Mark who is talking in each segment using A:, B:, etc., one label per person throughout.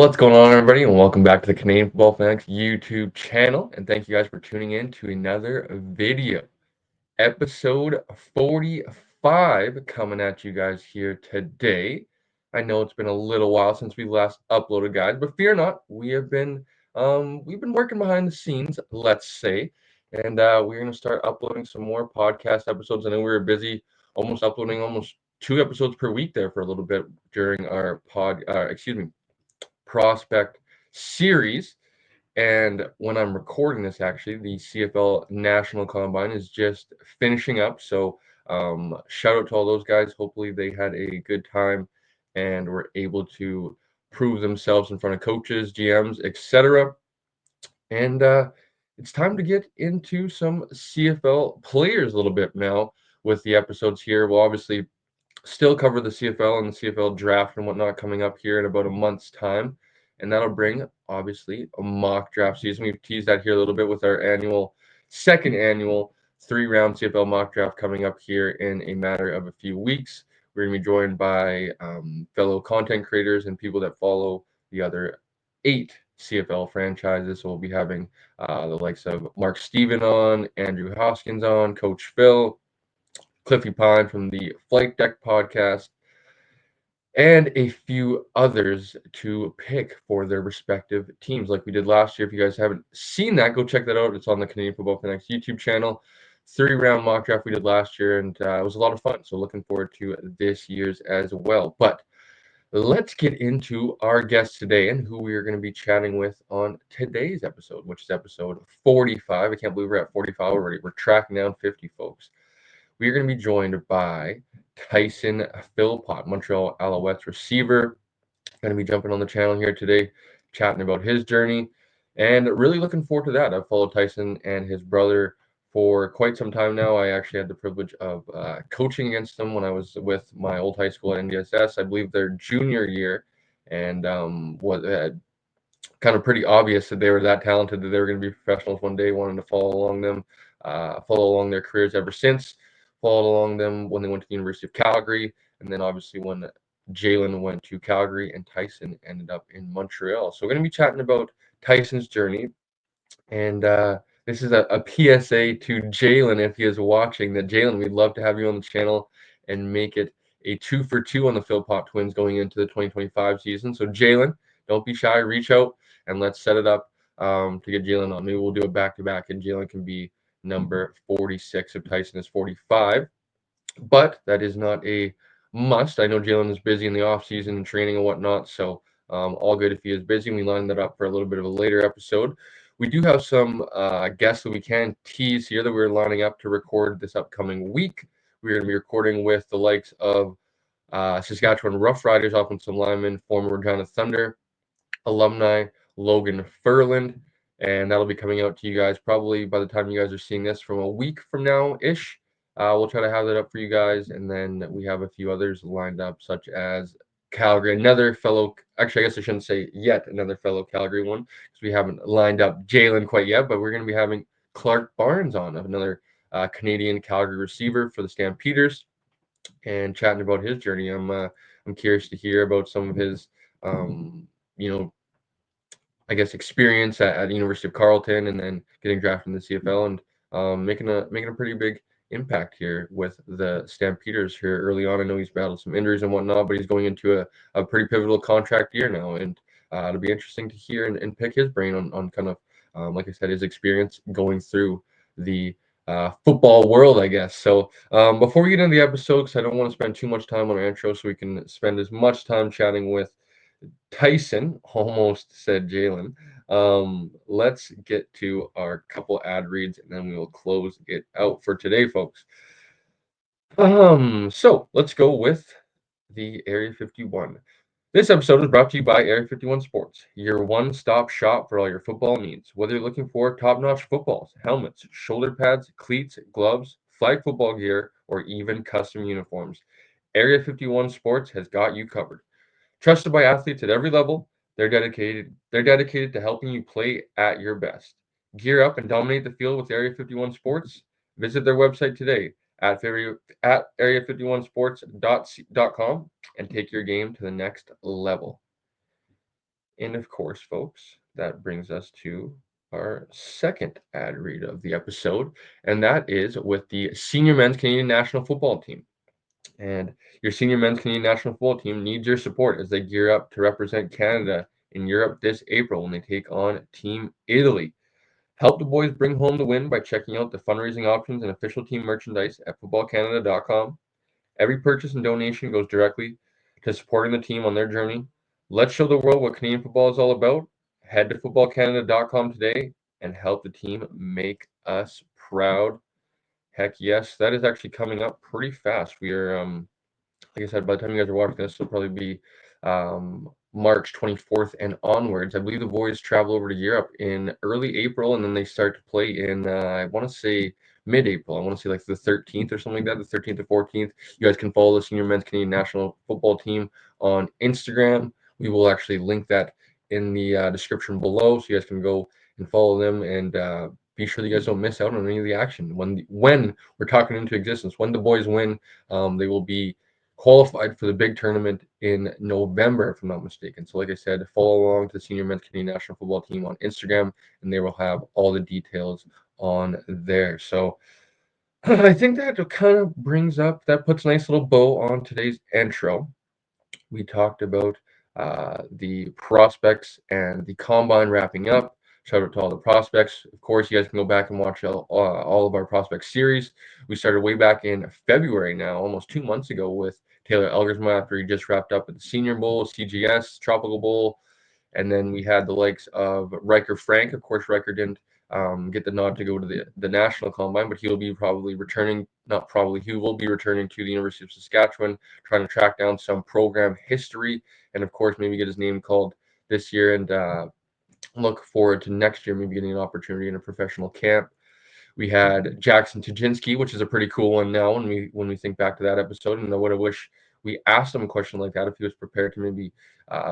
A: What's going on, everybody, and welcome back to the Canadian Football Fanatics YouTube channel. And thank you guys for tuning in to another video. Episode 45 coming at you guys here today. I know it's been a little while since we last uploaded, guys, but fear not, we've been working behind the scenes, let's say, and we're gonna start uploading some more podcast episodes. I know we were busy uploading almost 2 episodes per week there for a little bit during our prospect series. And when I'm recording this, actually, the CFL National Combine is just finishing up. So shout out to all those guys. Hopefully they had a good time and were able to prove themselves in front of coaches, GMs, etc. And it's time to get into some CFL players a little bit now with the episodes here. We'll obviously still cover the CFL and the CFL draft and whatnot coming up here in about a month's time. And that'll bring, obviously, a mock draft season. We've teased that here a little bit with our second annual 3-round CFL mock draft coming up here in a matter of a few weeks. We're going to be joined by fellow content creators and people that follow the other 8 CFL franchises. So we'll be having the likes of Mark Steven on, Andrew Hoskins on, Coach Phil, Cliffy Pine from the Flight Deck podcast, and a few others to pick for their respective teams, like we did last year. If you guys haven't seen that, go check that out. It's on the Canadian Football Fanatics YouTube channel. 3-round mock draft we did last year, and it was a lot of fun. So looking forward to this year's as well. But let's get into our guest today and who we are going to be chatting with on today's episode, which is episode 45. I can't believe we're at 45 already. We're tracking down 50, folks. We are going to be joined by Tyson Philpot, Montreal Alouettes receiver. Going to be jumping on the channel here today, chatting about his journey, and really looking forward to that. I've followed Tyson and his brother for quite some time now. I actually had the privilege of coaching against them when I was with my old high school at NDSS. I believe their junior year, and was kind of pretty obvious that they were that talented, that they were going to be professionals one day. Wanted to follow along their careers ever since. Followed along them when they went to the University of Calgary, and then obviously when Jalen went to Calgary and Tyson ended up in Montreal. So we're going to be chatting about Tyson's journey, and this is a PSA to Jalen if he is watching. That Jalen, we'd love to have you on the channel and make it a 2-for-2 on the Philpot twins going into the 2025 season. So Jalen, don't be shy, reach out and let's set it up to get Jalen on. Maybe we'll do a back-to-back and Jalen can be number 46 if Tyson is 45. But that is not a must. I know Jalen is busy in the off season and training and whatnot, so all good if he is busy. We lined that up for a little bit of a later episode. We do have some guests that we can tease here that we're lining up to record this upcoming week. We're going to be recording with the likes of Saskatchewan Roughriders offensive lineman, former Regina Thunder alumni Logan Furland, and that'll be coming out to you guys probably by the time you guys are seeing this from a week from now ish. We'll try to have that up for you guys, and then we have a few others lined up, such as Calgary, another fellow. Actually, I guess I shouldn't say yet another fellow Calgary one because we haven't lined up Jalen quite yet, but we're going to be having Clark Barnes on, another Canadian Calgary receiver for the Stampeders, and chatting about his journey. I'm curious to hear about some of his you know I guess experience at the University of Carleton, and then getting drafted in the CFL, and making a pretty big impact here with the Stampeders here early on. I know he's battled some injuries and whatnot, but he's going into a pretty pivotal contract year now, and it'll be interesting to hear and pick his brain on kind of like I said, his experience going through the football world, I guess. So before we get into the episode, because I don't want to spend too much time on our intro, so we can spend as much time chatting with Tyson, almost said Jalen. Let's get to our couple ad reads and then we will close it out for today, folks. So let's go with the Area 51. This episode is brought to you by Area 51 Sports, your one-stop shop for all your football needs. Whether you're looking for top-notch footballs, helmets, shoulder pads, cleats, gloves, flag football gear, or even custom uniforms, Area 51 Sports has got you covered. Trusted by athletes at every level, they're dedicated to helping you play at your best. Gear up and dominate the field with Area 51 Sports. Visit their website today at area51sports.com and take your game to the next level. And of course, folks, that brings us to our second ad read of the episode, and that is with the senior men's Canadian national football team. And your senior men's Canadian national football team needs your support as they gear up to represent Canada in Europe this April when they take on Team Italy. Help the boys bring home the win by checking out the fundraising options and official team merchandise at footballcanada.com. Every purchase and donation goes directly to supporting the team on their journey. Let's show the world what Canadian football is all about. Head to footballcanada.com today and help the team make us proud. Heck yes, that is actually coming up pretty fast. We are like I said, by the time you guys are watching this, it'll probably be March 24th and onwards. I believe the boys travel over to Europe in early April, and then they start to play in, I want to say mid-April. I want to say like the 13th or something like that, the 13th or 14th. You guys can follow the Senior Men's Canadian National Football Team on Instagram. We will actually link that in the description below, so you guys can go and follow them and be sure that you guys don't miss out on any of the action. When we're talking into existence, when the boys win, they will be qualified for the big tournament in November, if I'm not mistaken. So, like I said, follow along to the Senior Men's Canadian National Football Team on Instagram, and they will have all the details on there. So, I think that kind of that puts a nice little bow on today's intro. We talked about the prospects and the combine wrapping up. Shout out to all the prospects. Of course, you guys can go back and watch all of our prospect series. We started way back in February now, almost 2 months ago, with Taylor Elgersma after he just wrapped up at the Senior Bowl, CGS, Tropical Bowl, and then we had the likes of Riker Frank. Of course, Riker didn't get the nod to go to the national combine, but he'll be probably returning. Not probably, he will be returning to the University of Saskatchewan, trying to track down some program history, and of course, maybe get his name called this year. And look forward to next year, maybe getting an opportunity in a professional camp. We had Jackson Tajinski, which is a pretty cool one now when we think back to that episode. And I would have wished we asked him a question like that if he was prepared to maybe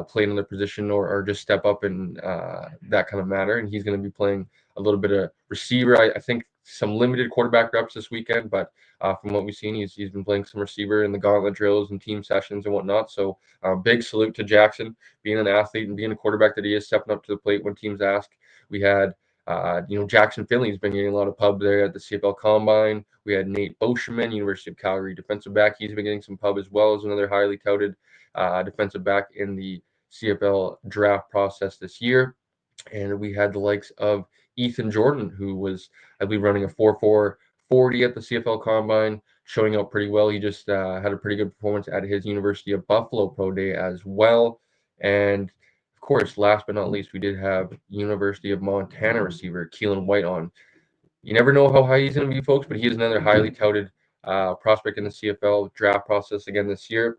A: play another position or just step up in that kind of matter. And he's going to be playing a little bit of receiver. I think some limited quarterback reps this weekend, but from what we've seen, he's been playing some receiver in the gauntlet drills and team sessions and whatnot. So big salute to Jackson, being an athlete and being a quarterback that he is, stepping up to the plate when teams ask. We had Jackson Finley's been getting a lot of pub there at the CFL Combine. We had Nate Osherman, University of Calgary defensive back. He's been getting some pub as well as another highly touted defensive back in the CFL draft process this year. And we had the likes of Ethan Jordan, who was, I believe, running a 4.4 40 at the CFL Combine, showing up pretty well. He just had a pretty good performance at his University of Buffalo Pro Day as well. And of course, last but not least, we did have University of Montana receiver Keelan White on. You never know how high he's going to be, folks, but he is another highly touted prospect in the CFL draft process again this year.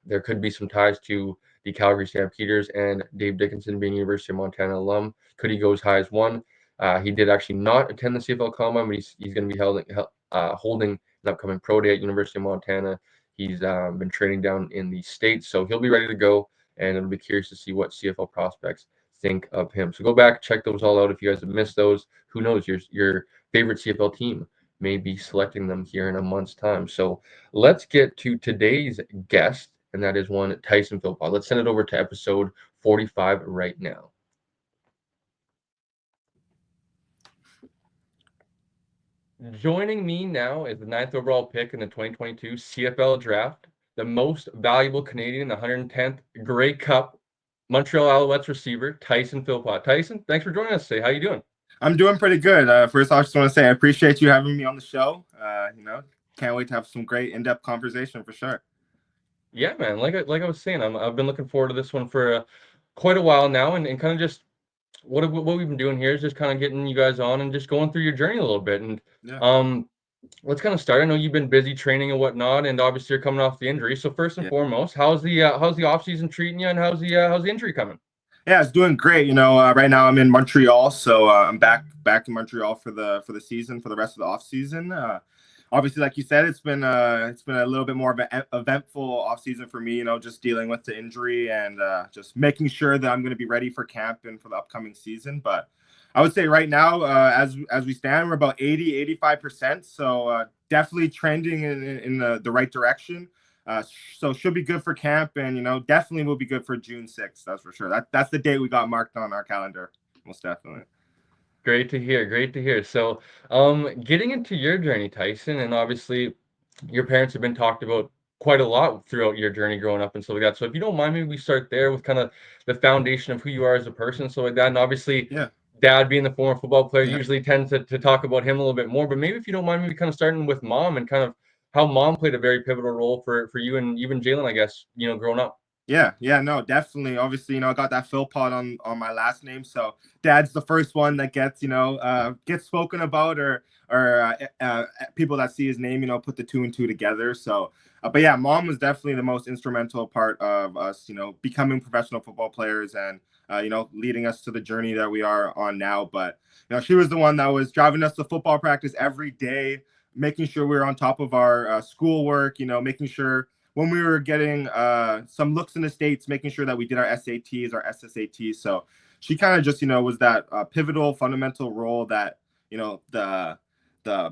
A: There could be some ties to the Calgary Stampeders and Dave Dickinson being University of Montana alum. Could he go as high as one? He did actually not attend the CFL Combine, but he's going to be holding an upcoming pro day at University of Montana. He's been training down in the States, so he'll be ready to go, and it'll be curious to see what CFL prospects think of him. So go back, check those all out if you guys have missed those. Who knows, your favorite CFL team may be selecting them here in a month's time. So let's get to today's guest, and that is one Tyson Philpot. Let's send it over to episode 45 right now. Joining me now is the 9th overall pick in the 2022 CFL draft, the most valuable Canadian in the 110th Grey Cup, Montreal Alouettes receiver, Tyson Philpot. Tyson, thanks for joining us today. How you doing?
B: I'm doing pretty good. First, I just want to say I appreciate you having me on the show. Can't wait to have some great in-depth conversation for sure.
A: Yeah, man. Like I was saying, I've been looking forward to this one for quite a while now, and kind of just what we've been doing here is just kind of getting you guys on and just going through your journey a little bit. And let's kind of start. I know you've been busy training and whatnot, and obviously you're coming off the injury. So first and foremost, how's the off season treating you, and how's the injury coming?
B: Yeah, it's doing great. Right now I'm in Montreal, so I'm back in Montreal for the season, for the rest of the off season. Obviously, like you said, it's been a little bit more of an eventful off season for me. Just dealing with the injury and just making sure that I'm going to be ready for camp and for the upcoming season. But I would say right now, as we stand, we're about 85%. So definitely trending in the right direction. So should be good for camp, and definitely will be good for June 6th. That's for sure. That's the date we got marked on our calendar, most definitely.
A: Great to hear. Great to hear. So, getting into your journey, Tyson, and obviously your parents have been talked about quite a lot throughout your journey growing up and stuff like that. So, if you don't mind, maybe we start there with kind of the foundation of who you are as a person, so like that. And obviously,
B: Yeah,
A: dad being the former football player
B: yeah.
A: usually tends to talk about him a little bit more. But maybe if you don't mind, maybe kind of starting with mom and kind of how mom played a very pivotal role for you and even Jalen, I guess, growing up.
B: Yeah, no, definitely. Obviously, I got that Philpot on my last name, so Dad's the first one that gets spoken about, or people that see his name, put the two and two together. So, but yeah, Mom was definitely the most instrumental part of us, becoming professional football players and leading us to the journey that we are on now. But she was the one that was driving us to football practice every day, making sure we were on top of our schoolwork, making sure when we were getting some looks in the States, making sure that we did our SATs, our SSATs. So she kind of just, was that pivotal, fundamental role that, the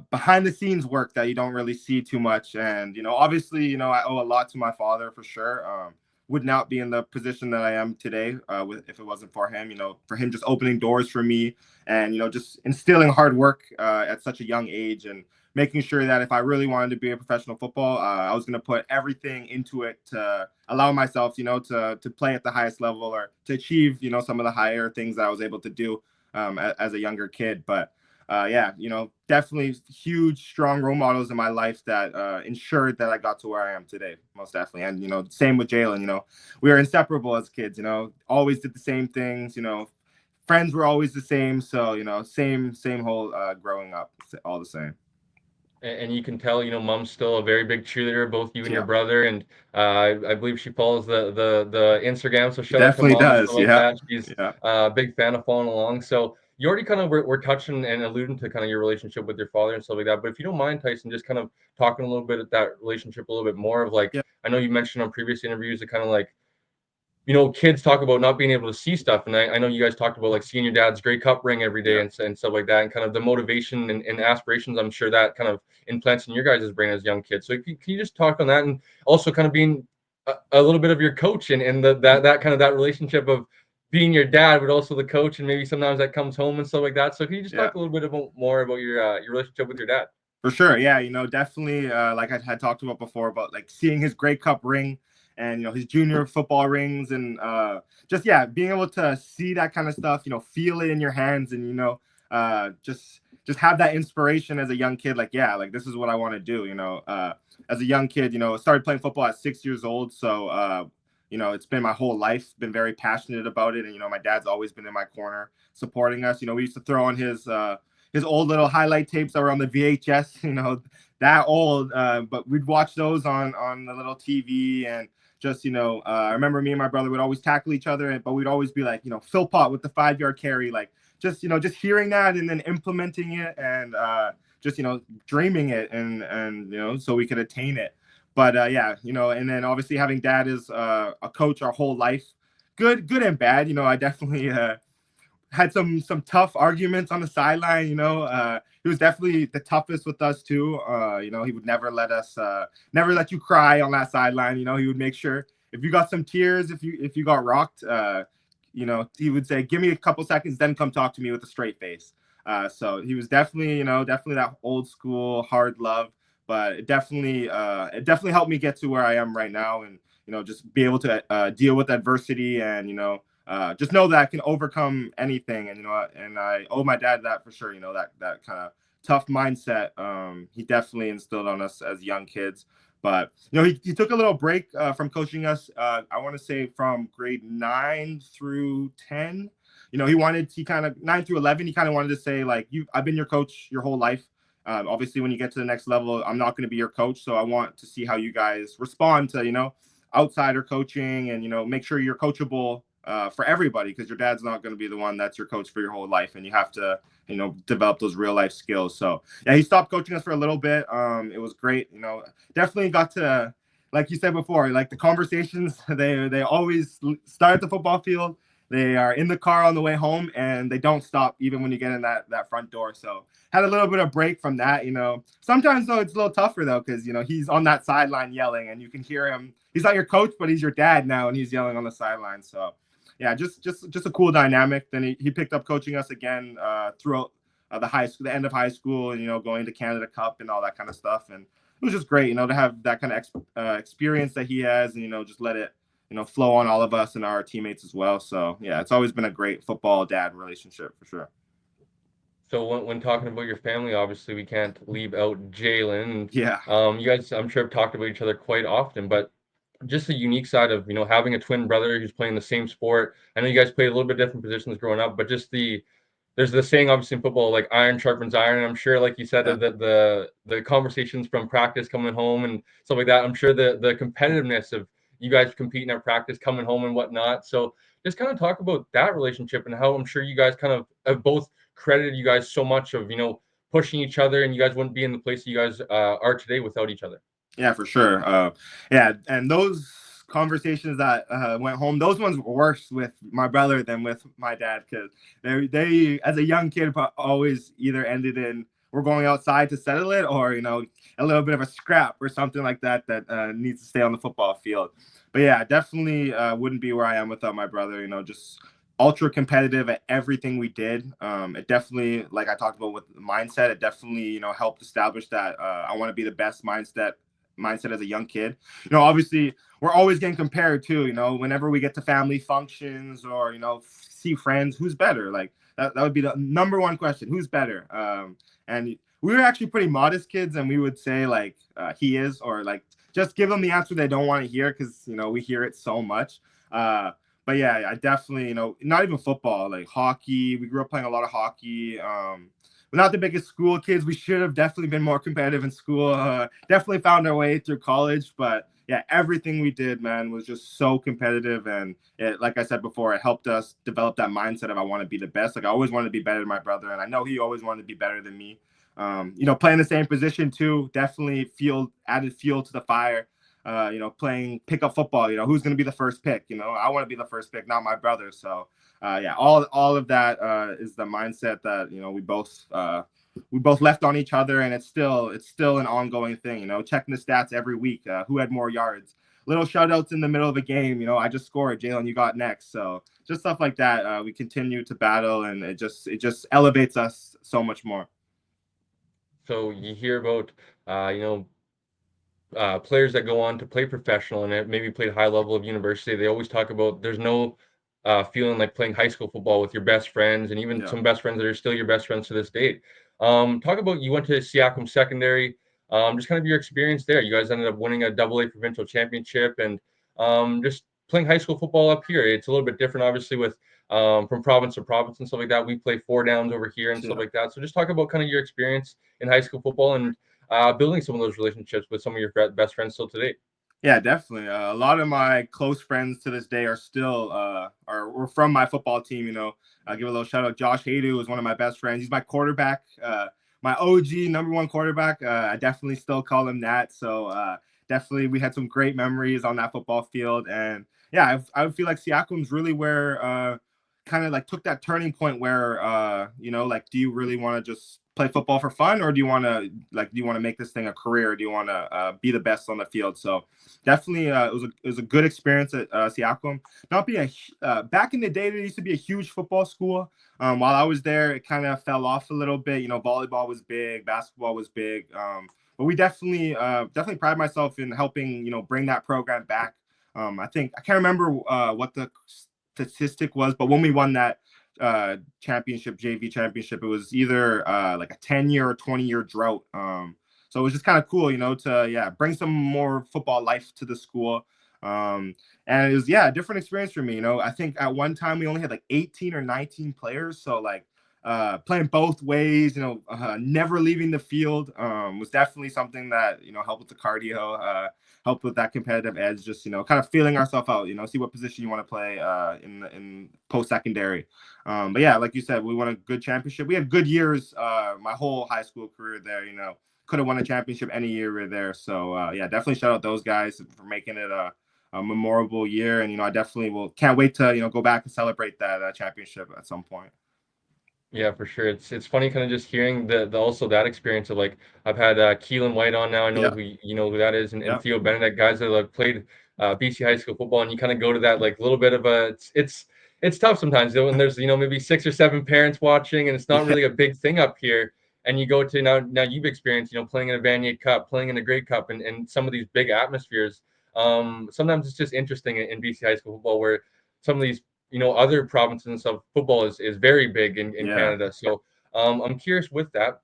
B: behind the scenes work that you don't really see too much. And, obviously, I owe a lot to my father for sure. Would not be in the position that I am today if it wasn't for him, for him just opening doors for me and, just instilling hard work at such a young age and making sure that if I really wanted to be a professional football, I was going to put everything into it to allow myself, to play at the highest level or to achieve, some of the higher things that I was able to do as a younger kid. But yeah, definitely huge, strong role models in my life that ensured that I got to where I am today, most definitely. And, same with Jalen, we were inseparable as kids, always did the same things, friends were always the same. So, same whole growing up, all the same.
A: And you can tell, mom's still a very big cheerleader, both you and your
B: Yeah.
A: brother. And I believe she follows the Instagram. So
B: It
A: shout out to
B: definitely
A: mom and stuff
B: does.
A: like
B: Yeah.
A: that. She's
B: Yeah.
A: a big fan of following along. So you already kind of were touching and alluding to kind of your relationship with your father and stuff like that. But if you don't mind, Tyson, just kind of talking a little bit of that relationship a little bit more of like,
B: Yeah.
A: I know you mentioned on previous interviews that kind of like, kids talk about not being able to see stuff. And I know you guys talked about like seeing your dad's Grey Cup ring every day
B: Yeah.
A: and stuff like that, and kind of the motivation and aspirations. I'm sure that kind of implants in your guys' brain as young kids. So can you just talk on that and also kind of being a little bit of your coach and that kind of that relationship of being your dad, but also the coach, and maybe sometimes that comes home and stuff like that. So can you just
B: Yeah.
A: talk a little bit more about your relationship with your dad?
B: For sure. Yeah. Definitely, like I had talked about before, about like seeing his Grey Cup ring and, his junior football rings and just, yeah, being able to see that kind of stuff, feel it in your hands and, just have that inspiration as a young kid. Like, yeah, like this is what I want to do, as a young kid, started playing football at 6 years old. So, it's been my whole life, been very passionate about it. And, my dad's always been in my corner supporting us. We used to throw on his old little highlight tapes that were on the VHS, that old, but we'd watch those on the little TV and just, I remember me and my brother would always tackle each other, but we'd always be like, Philpot with the 5-yard carry, like just hearing that and then implementing it and just, dreaming it and so we could attain it. But yeah, and then obviously having dad as a coach our whole life, good and bad. I definitely had some tough arguments on the sideline. He was definitely the toughest with us too. He would never never let you cry on that sideline. He would make sure if you got some tears, if you got rocked, he would say, "Give me a couple seconds, then come talk to me with a straight face." So he was definitely, definitely that old school hard love. But it definitely helped me get to where I am right now, and just be able to deal with adversity and just know that I can overcome anything. And and I owe my dad that for sure. That kind of tough mindset. He definitely instilled on us as young kids. But he took a little break from coaching us. I want to say from grade 9 through 10. He kind of 9 through 11. He kind of wanted to say like, I've been your coach your whole life. Obviously, when you get to the next level, I'm not going to be your coach. So I want to see how you guys respond to outsider coaching and make sure you're coachable for everybody, because your dad's not going to be the one that's your coach for your whole life, and you have to develop those real life skills. So yeah, he stopped coaching us for a little bit. It was great. Definitely got to, like you said before, like the conversations they always start at the football field They are in the car on the way home, and they don't stop even when you get in that front door. So had a little bit of break from that. Sometimes though it's a little tougher though, because he's on that sideline yelling, and you can hear him. He's not your coach, but he's your dad now, and he's yelling on the sideline. So yeah, just a cool dynamic. Then he picked up coaching us again throughout the end of high school, and going to Canada Cup and all that kind of stuff. And it was just great, to have that kind of experience that he has, and just let it flow on all of us and our teammates as well. So yeah, it's always been a great football dad relationship for sure.
A: So when talking about your family, obviously we can't leave out Jalen.
B: Yeah.
A: You guys, I'm sure, have talked about each other quite often, but just the unique side of having a twin brother who's playing the same sport. I know you guys played a little bit different positions growing up, but just there's the saying obviously in football, like iron sharpens iron. And I'm sure, like you said,
B: Yeah.
A: that the conversations from practice coming home and stuff like that. I'm sure the competitiveness of you guys competing at practice, coming home and whatnot. So just kind of talk about that relationship and how I'm sure you guys kind of have both credited you guys so much of pushing each other, and you guys wouldn't be in the place you guys are today without each other.
B: Yeah, for sure. Yeah, and those conversations that went home, those ones were worse with my brother than with my dad, because they as a young kid always either ended in we're going outside to settle it, or a little bit of a scrap or something like that needs to stay on the football field. But yeah, definitely wouldn't be where I am without my brother. Just ultra competitive at everything we did. It definitely, like I talked about with the mindset, it definitely helped establish that I want to be the best mindset as a young kid. Obviously we're always getting compared to, whenever we get to family functions or, see friends, who's better? Like that would be the number one question. Who's better? And we were actually pretty modest kids, and we would say like he is, or like just give them the answer they don't want to hear, because we hear it so much. But yeah, I definitely, not even football, like hockey. We grew up playing a lot of hockey. We're not the biggest school kids. We should have definitely been more competitive in school. Definitely found our way through college, but yeah, everything we did, man, was just so competitive. And like I said before, it helped us develop that mindset of I want to be the best. Like I always wanted to be better than my brother, and I know he always wanted to be better than me. Playing the same position too, definitely added fuel to the fire. Playing pickup football, who's going to be the first pick? I want to be the first pick, not my brother. So yeah, all of that is the mindset that we both left on each other, and it's still an ongoing thing. Checking the stats every week, who had more yards, little shout outs in the middle of a game. I just scored, Jalen, you got next. So just stuff like that. We continue to battle, and it just elevates us so much more.
A: So you hear about players that go on to play professional and maybe played high level of university. They always talk about there's no feeling like playing high school football with your best friends, and even some best friends that are still your best friends to this date. Talk about, you went to Siakam Secondary, just kind of your experience there. You guys ended up winning a AA provincial championship, and just playing high school football up here. It's a little bit different, obviously, with from province to province and stuff like that. We play 4 downs over here and stuff like that. So just talk about kind of your experience in high school football and building some of those relationships with some of your best friends still today.
B: Yeah, definitely. A lot of my close friends to this day are still were from my football team. I'll give a little shout out. Josh Haydu is one of my best friends. He's my quarterback, my OG number one quarterback. I definitely still call him that. So definitely, we had some great memories on that football field. And yeah, I would feel like Siakam's really where kind of like took that turning point where like, do you really want to just play football for fun, or do you want to make this thing a career, or do you want to be the best on the field? So definitely it was a good experience at Siakam. Not being back in the day, there used to be a huge football school. While I was there, it kind of fell off a little bit. Volleyball was big, basketball was big, but we definitely pride myself in helping bring that program back. I can't remember what the statistic was, but when we won that championship, JV championship, it was either like a 10-year or 20-year drought. So it was just kind of cool, to bring some more football life to the school. And it was a different experience for me. I think at one time we only had like 18 or 19 players, so like playing both ways, never leaving the field was definitely something that helped with the cardio, helped with that competitive edge, just kind of feeling ourselves out, see what position you want to play in post-secondary. But yeah, like you said, we won a good championship. We had good years my whole high school career there. Could have won a championship any year we were there. So yeah, definitely shout out those guys for making it a memorable year. And I definitely can't wait to go back and celebrate that championship at some point.
A: Yeah, for sure. It's funny kind of just hearing the also that experience of like I've had Keelan White on now. I know
B: Yeah,
A: who you know who that is, and
B: yeah,
A: Theo Benedict, guys that have played BC high school football, and you kind of go to that like little bit of a it's tough sometimes though when there's maybe 6 or 7 parents watching, and it's not
B: yeah,
A: really a big thing up here. And you go to now you've experienced playing in a Vanier Cup, playing in a Grey Cup, and some of these big atmospheres. Sometimes it's just interesting in BC high school football where some of these other provinces and stuff, football is very big in
B: yeah.
A: Canada. So I'm curious with that.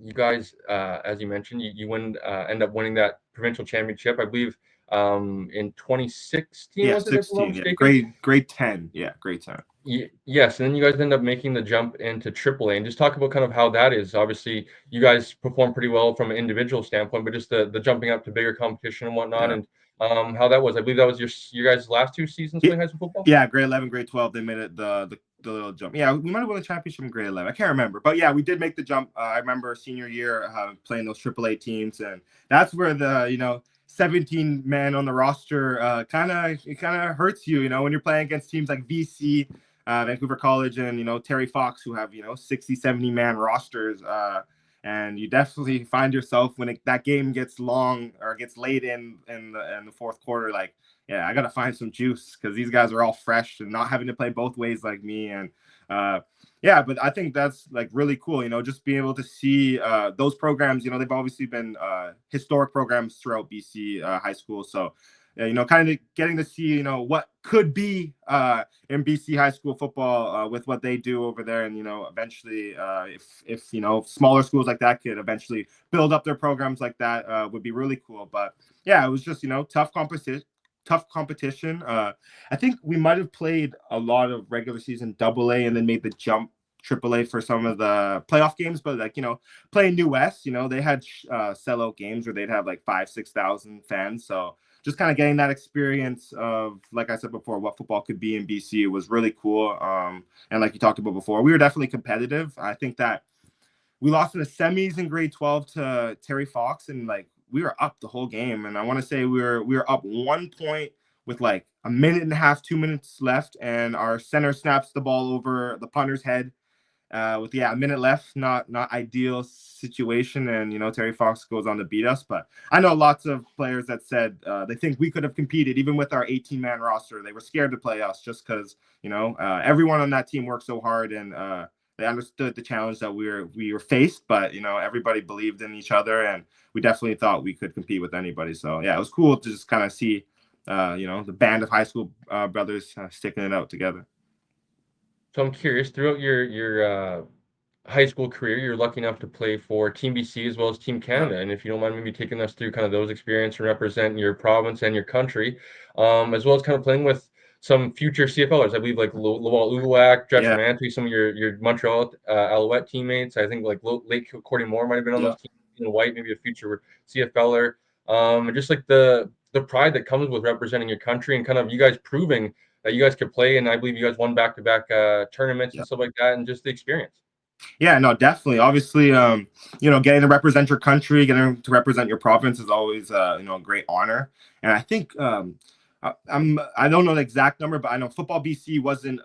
A: You guys, as you mentioned, you end up winning that provincial championship, I believe, in 2016,
B: Yeah,
A: was it, if I'm not
B: 16. Yeah,
A: mistaken?
B: grade 10. Yeah, grade 10.
A: Yes, and then you guys end up making the jump into AAA, and just talk about kind of how that is. Obviously, you guys perform pretty well from an individual standpoint, but just the jumping up to bigger competition and whatnot,
B: Yeah.
A: and how that was. I believe that was your guys' last 2 seasons
B: Yeah,
A: playing high school football.
B: yeah, grade 11, grade 12, they made it the little jump. Yeah, we might have won the championship in grade 11. I can't remember. But yeah, we did make the jump. I remember senior year playing those AAA teams. And that's where the 17 man on the roster kind of hurts when you're playing against teams like VC, Vancouver College, and, Terry Fox, who have, 60, 70 man rosters. And you definitely find yourself when that game gets long or gets late in the fourth quarter, like, yeah, I got to find some juice because these guys are all fresh and not having to play both ways like me. And yeah, but I think that's like really cool, just being able to see those programs, they've obviously been historic programs throughout BC high school. So, kind of getting to see, what could be in BC high school football with what they do over there. And, eventually if smaller schools like that could eventually build up their programs like that would be really cool. But yeah, it was just, tough competition. I think we might have played a lot of regular season AA and then made the jump AAA for some of the playoff games, but like playing New West, they had sellout games where they'd have like 5,000-6,000 fans. So just kind of getting that experience of, like I said before, what football could be in BC was really cool. And like you talked about before, we were definitely competitive. I think that we lost in the semis in grade 12 to Terry Fox, and like we were up the whole game. And I want to say we were up 1 point with like a minute and a half, 2 minutes left, and our center snaps the ball over the punter's head with a minute left. Not ideal situation, and Terry Fox goes on to beat us. But I know lots of players that said they think we could have competed even with our 18-man roster. They were scared to play us just because everyone on that team worked so hard, and they understood the challenge that we were faced. But everybody believed in each other, and we definitely thought we could compete with anybody. So yeah, it was cool to just kind of see the band of high school brothers sticking it out together.
A: So I'm curious, throughout your high school career, you're lucky enough to play for Team BC as well as Team
B: Yeah,
A: Canada. And if you don't mind maybe taking us through kind of those experiences and representing your province and your country, as well as kind of playing with some future CFLers. I believe like Lowell Uwak, Dretch
B: yeah,
A: Mantry, some of your Montreal Alouette teammates. I think like Lake Cordy Moore might have been on
B: yeah.
A: those teams in white, maybe a future CFLer. And just like the pride that comes with representing your country and kind of you guys proving that you guys could play. And I believe you guys won back-to-back tournaments and
B: Yeah.
A: stuff like that, and just the experience.
B: Yeah, no, definitely. Obviously, getting to represent your country, getting to represent your province is always, a great honor. And I think I don't know the exact number, but I know Football BC wasn't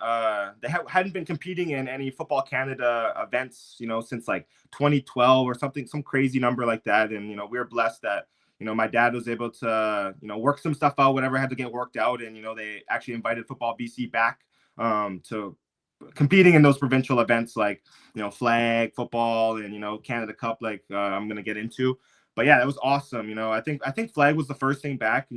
B: they hadn't been competing in any Football Canada events, since like 2012 or something, some crazy number like that. And we were blessed that my dad was able to work some stuff out, whatever had to get worked out, and they actually invited Football BC back to competing in those provincial events like flag football and Canada Cup, like I'm gonna get into. But yeah, that was awesome. I think flag was the first thing back.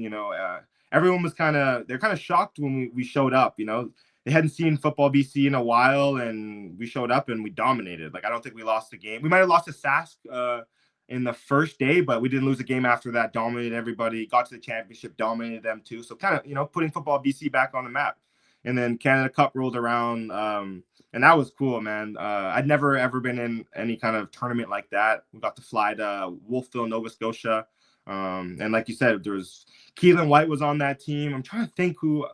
B: Everyone was they're kind of shocked when we showed up. They hadn't seen Football BC in a while, and we showed up and we dominated. Like I don't think we lost a game. We might have lost to Sask in the first day, but we didn't lose a game after that. Dominated everybody, got to the championship, dominated them too. So kind of putting Football BC back on the map. And then Canada Cup rolled around, and that was cool, man. I'd never ever been in any kind of tournament like that. We got to fly to Wolfville, Nova Scotia, and like you said, there was Keelan White was on that team. I'm trying to think who.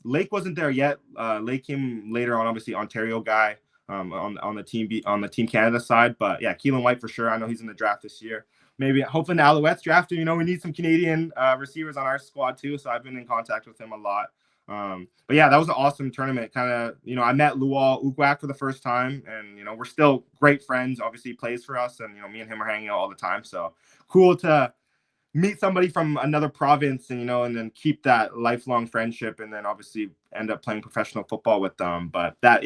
B: Lake wasn't there yet. Lake came later on, obviously Ontario guy. on the Team Canada side. But yeah, Keelan White for sure. I know he's in the draft this year. Maybe hopefully the Alouettes draft him. We need some Canadian receivers on our squad too. So I've been in contact with him a lot. But yeah, that was an awesome tournament. Kind of, I met Luol Ugwak for the first time, and we're still great friends. Obviously, he plays for us, and me and him are hanging out all the time. So cool to meet somebody from another province, and and then keep that lifelong friendship, and then obviously end up playing professional football with them. But that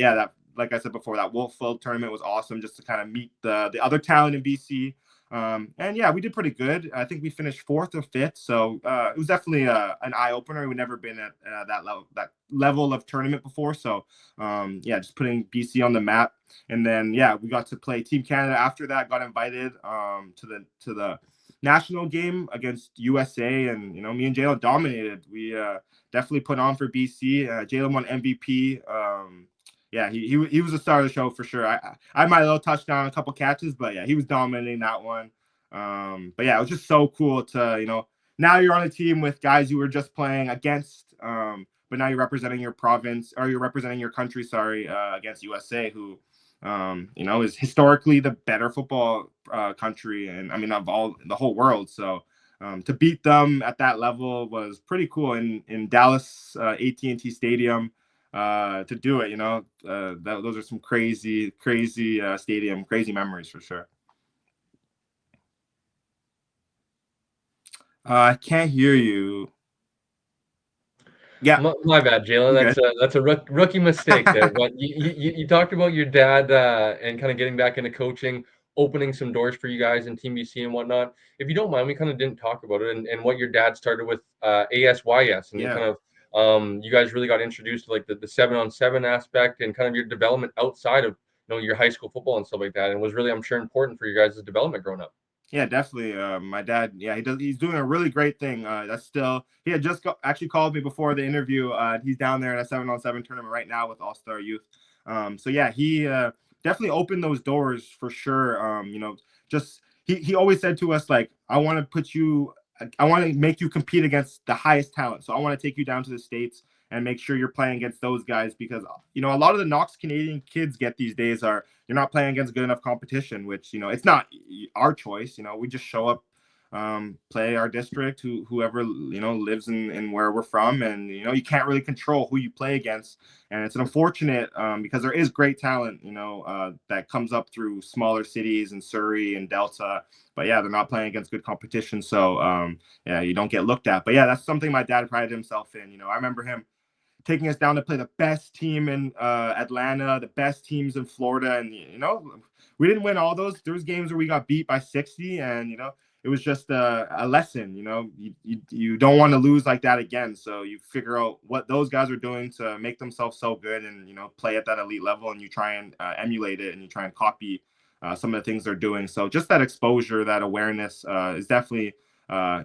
B: like I said before, that Wolfville tournament was awesome, just to kind of meet the other talent in BC. And yeah, we did pretty good. I think we finished 4th or 5th, so it was definitely an eye opener. We've never been at that level of tournament before, so yeah, just putting BC on the map. And then yeah, we got to play Team Canada after that. Got invited to the national game against USA, and me and Jalen dominated. We definitely put on for BC. Jalen won MVP. Yeah, he was the star of the show for sure. I had my little touchdown, a couple catches, but yeah, he was dominating that one. But yeah, it was just so cool to now you're on a team with guys you were just playing against, but now you're representing your province, or you're representing your country, sorry, against USA, who is historically the better football country, and I mean of the whole world. So to beat them at that level was pretty cool in Dallas AT&T Stadium. To do it, those are some crazy stadium, crazy memories for sure. I can't hear you. Yeah,
A: my bad, Jalen. That's a rookie mistake there. But you talked about your dad and kind of getting back into coaching, opening some doors for you guys in Team BC and whatnot. If you don't mind, we kind of didn't talk about it and what your dad started with ASYS, and
B: yeah.
A: kind of you guys really got introduced to like the 7-on-7 aspect and kind of your development outside of your high school football and stuff like that, and was really, I'm sure, important for you guys' development growing up.
B: Yeah, definitely. My dad, yeah, he's doing a really great thing. He had just actually called me before the interview. He's down there in a 7-on-7 tournament right now with All Star Youth. So yeah, he definitely opened those doors for sure. Just he always said to us, like, I want to make you compete against the highest talent. So I want to take you down to the States and make sure you're playing against those guys, because a lot of the knocks Canadian kids get these days are you're not playing against good enough competition, which it's not our choice. We just show up, play our district, whoever lives in where we're from, and you can't really control who you play against, and it's unfortunate because there is great talent that comes up through smaller cities in Surrey and Delta, but yeah, they're not playing against good competition, so yeah, you don't get looked at. But yeah, that's something my dad prided himself in. I remember him taking us down to play the best team in Atlanta, the best teams in Florida, and we didn't win all those. There was games where we got beat by 60, and it was just a lesson. You don't want to lose like that again, so you figure out what those guys are doing to make themselves so good, and play at that elite level, and you try and emulate it, and you try and copy some of the things they're doing. So just that exposure, that awareness is definitely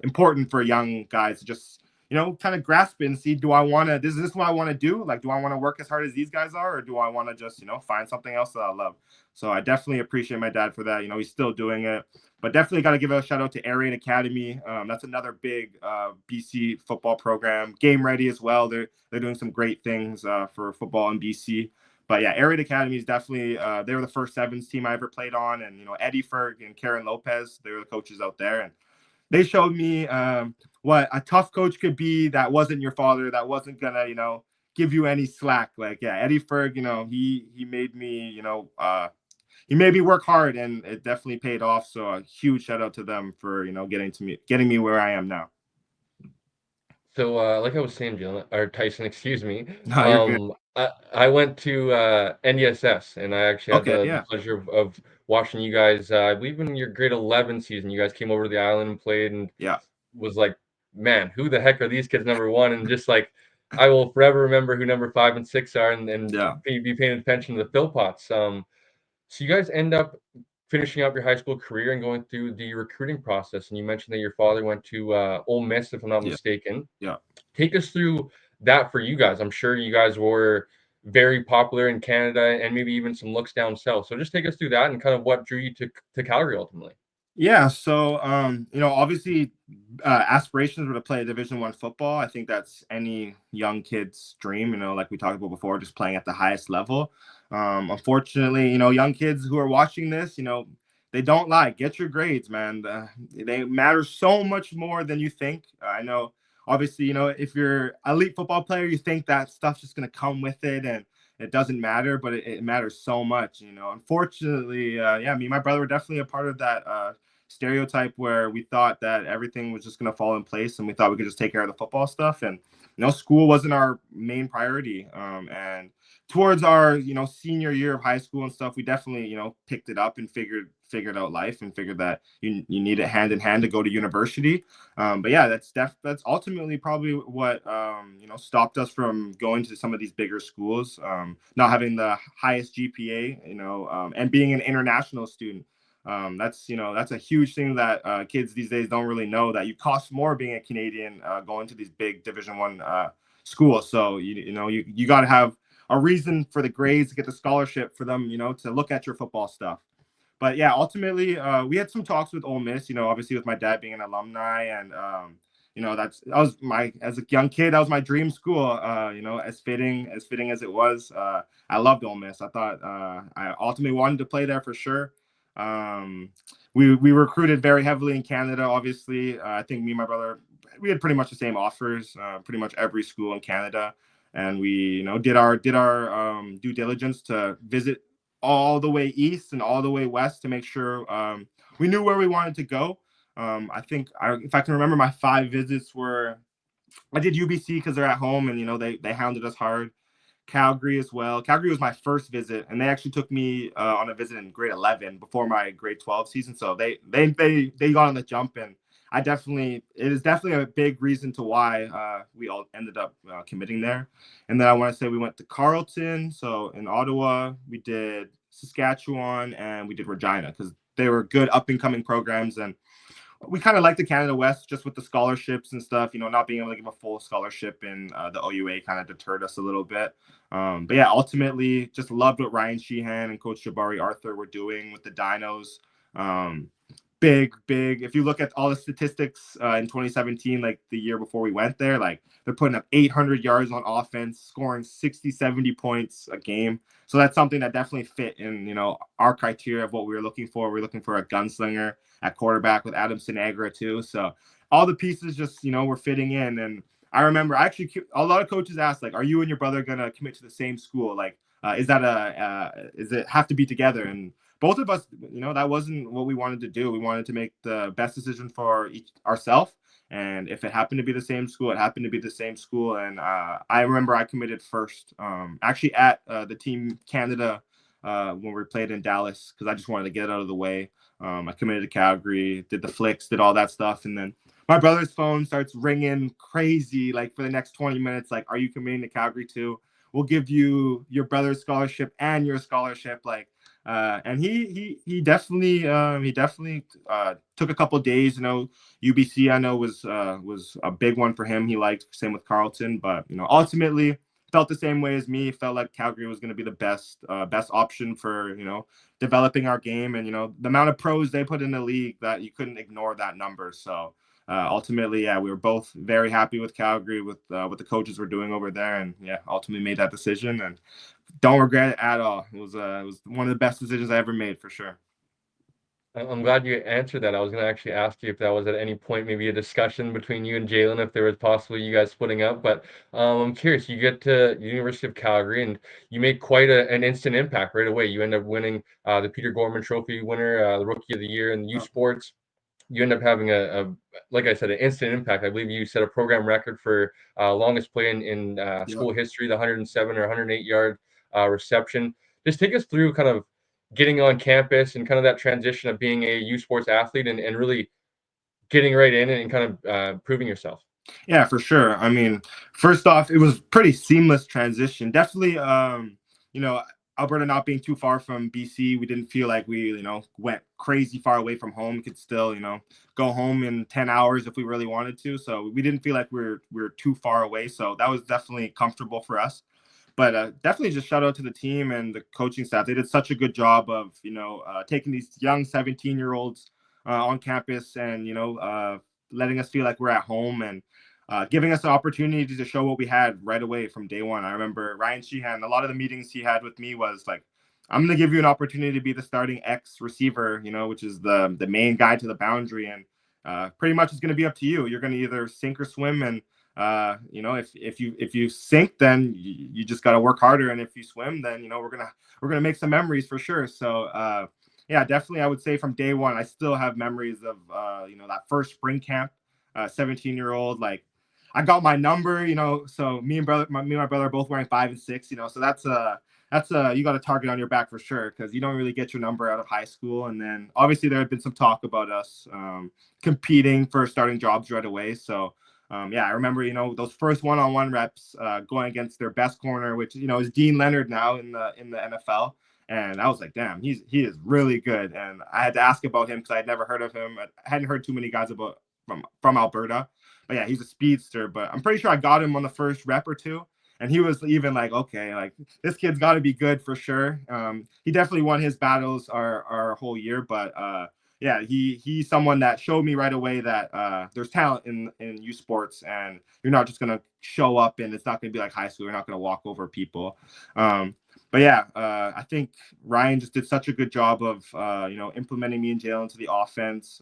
B: important for young guys to just kind of grasp it and see, do I want to, is this what I want to do? Like, do I want to work as hard as these guys are, or do I want to just, find something else that I love? So I definitely appreciate my dad for that. He's still doing it, but definitely got to give a shout out to Air Raid Academy. That's another big BC football program, game ready as well. They're doing some great things for football in BC. But yeah, Air Raid Academy is definitely, they were the first sevens team I ever played on. And, Eddie Ferg and Karen Lopez, they were the coaches out there. And they showed me what a tough coach could be. That wasn't your father. That wasn't gonna, give you any slack. Like, yeah, Eddie Ferg, he made me, he made me work hard, and it definitely paid off. So a huge shout out to them for, getting me where I am now.
A: So, like I was saying, Jalen, or Tyson, excuse me.
B: No, you're good.
A: I went to NDSS, and I actually had
B: Okay,
A: the
B: yeah,
A: pleasure of watching you guys. I believe in your grade 11 season, you guys came over to the island and played, and
B: yeah,
A: was like, man, who the heck are these kids, number one? And just like, I will forever remember who number 5 and 6 are, and
B: yeah.
A: be paying attention to the Philpots. So you guys end up finishing up your high school career and going through the recruiting process. And you mentioned that your father went to Ole Miss, if I'm not
B: Yeah,
A: mistaken.
B: yeah.
A: Take us through that for you guys. I'm sure you guys were very popular in Canada and maybe even some looks down south. So just take us through that and kind of what drew you to Calgary ultimately.
B: Yeah, so obviously, aspirations were to play Division 1 football. I think that's any young kid's dream. Like we talked about before, just playing at the highest level. Unfortunately, young kids who are watching this, they don't lie. Get your grades, man. They matter so much more than you think. I know, obviously, if you're elite football player, you think that stuff's just going to come with it and it doesn't matter, but it matters so much. Unfortunately, yeah, me and my brother were definitely a part of that stereotype where we thought that everything was just going to fall in place and we thought we could just take care of the football stuff. And, school wasn't our main priority. And towards our, senior year of high school and stuff, we definitely, picked it up and figured out life and figured that you need it hand in hand to go to university. But yeah, that's ultimately probably what, stopped us from going to some of these bigger schools, not having the highest GPA, and being an international student. That's a huge thing that kids these days don't really know, that you cost more being a Canadian going to these big Division 1 schools. So you got to have a reason for the grades to get the scholarship for them, to look at your football stuff. But yeah, ultimately, we had some talks with Ole Miss, obviously with my dad being an alumni, and as a young kid, that was my dream school. As fitting as it was. I loved Ole Miss. I thought I ultimately wanted to play there for sure. We recruited very heavily in Canada. Obviously, I think me and my brother, we had pretty much the same offers, pretty much every school in Canada, and we did our due diligence to visit all the way east and all the way west to make sure we knew where we wanted to go. I think if I can remember, my 5 visits were, I did UBC because they're at home and they hounded us hard. Calgary as well. Calgary was my first visit, and they actually took me on a visit in grade 11 before my grade 12 season. So they got on the jump, and it is definitely a big reason to why we all ended up committing there. And then I want to say we went to Carleton. So in Ottawa, we did Saskatchewan, and we did Regina because they were good up and coming programs. And we kind of like the Canada West just with the scholarships and stuff, not being able to give a full scholarship in the OUA kind of deterred us a little bit. But yeah, ultimately just loved what Ryan Sheehan and Coach Jabari Arthur were doing with the Dinos. Big. If you look at all the statistics in 2017, like the year before we went there, like they're putting up 800 yards on offense, scoring 60, 70 points a game. So that's something that definitely fit in, our criteria of what we were looking for. We're looking for a gunslinger at quarterback with Adam Sinagra too. So all the pieces just, were fitting in. And I remember actually a lot of coaches asked, like, are you and your brother going to commit to the same school? Like, is it have to be together? And both of us, that wasn't what we wanted to do. We wanted to make the best decision for ourselves. And if it happened to be the same school, it happened to be the same school. And I remember I committed first, actually at the Team Canada when we played in Dallas, because I just wanted to get it out of the way. I committed to Calgary, did the flicks, did all that stuff. And then my brother's phone starts ringing crazy, like for the next 20 minutes, like, are you committing to Calgary too? We'll give you your brother's scholarship and your scholarship. Like, and he definitely took a couple of days. UBC I know was a big one for him. He liked, same with Carleton, but ultimately felt the same way as me. Felt like Calgary was going to be the best option for developing our game, and the amount of pros they put in the league, that you couldn't ignore that number. So ultimately, yeah, we were both very happy with Calgary, with what the coaches were doing over there, and yeah, ultimately made that decision and don't regret it at all. It was one of the best decisions I ever made, for sure.
A: I'm glad you answered that. I was going to actually ask you if that was at any point maybe a discussion between you and Jalen, if there was possibly you guys splitting up. But I'm curious. You get to University of Calgary and you make quite an instant impact right away. You end up winning the Peter Gorman Trophy winner, the Rookie of the Year in USports. You end up having like I said, an instant impact. I believe you set a program record for longest play in school history, the 107 or 108-yard reception. Just take us through kind of getting on campus and kind of that transition of being a U Sports athlete and really getting right in and kind of proving yourself.
B: Yeah, for sure. I mean, first off, it was pretty seamless transition. Definitely, Alberta not being too far from BC, we didn't feel like we, went crazy far away from home. We could still, go home in 10 hours if we really wanted to. So we didn't feel like we were too far away. So that was definitely comfortable for us. But definitely just shout out to the team and the coaching staff. They did such a good job of, taking these young 17-year-olds on campus and, letting us feel like we're at home. And giving us the opportunity to show what we had right away from day one. I remember Ryan Sheehan, a lot of the meetings he had with me was like, I'm going to give you an opportunity to be the starting X receiver, which is the main guy to the boundary. And pretty much it's going to be up to you. You're going to either sink or swim. And, if you sink, then you just got to work harder. And if you swim, then, we're going to make some memories for sure. So, yeah, definitely. I would say from day one, I still have memories of, that first spring camp, 17-year-old, like, I got my number, so me and my brother are both wearing 5 and 6, so that's you got a target on your back for sure, because you don't really get your number out of high school. And then obviously there had been some talk about us competing for starting jobs right away. So yeah, I remember, those first one-on-one reps going against their best corner, which, is Dean Leonard now in the NFL. And I was like, damn, he is really good. And I had to ask about him because I had never heard of him. I hadn't heard too many guys about from Alberta. But yeah, he's a speedster. But I'm pretty sure I got him on the first rep or two. And he was even like, okay, like this kid's got to be good for sure. He definitely won his battles our whole year. But yeah, he's someone that showed me right away that there's talent in USports, and you're not just going to show up and it's not going to be like high school. You're not going to walk over people. But yeah, I think Ryan just did such a good job of, implementing me and Jalen to the offense.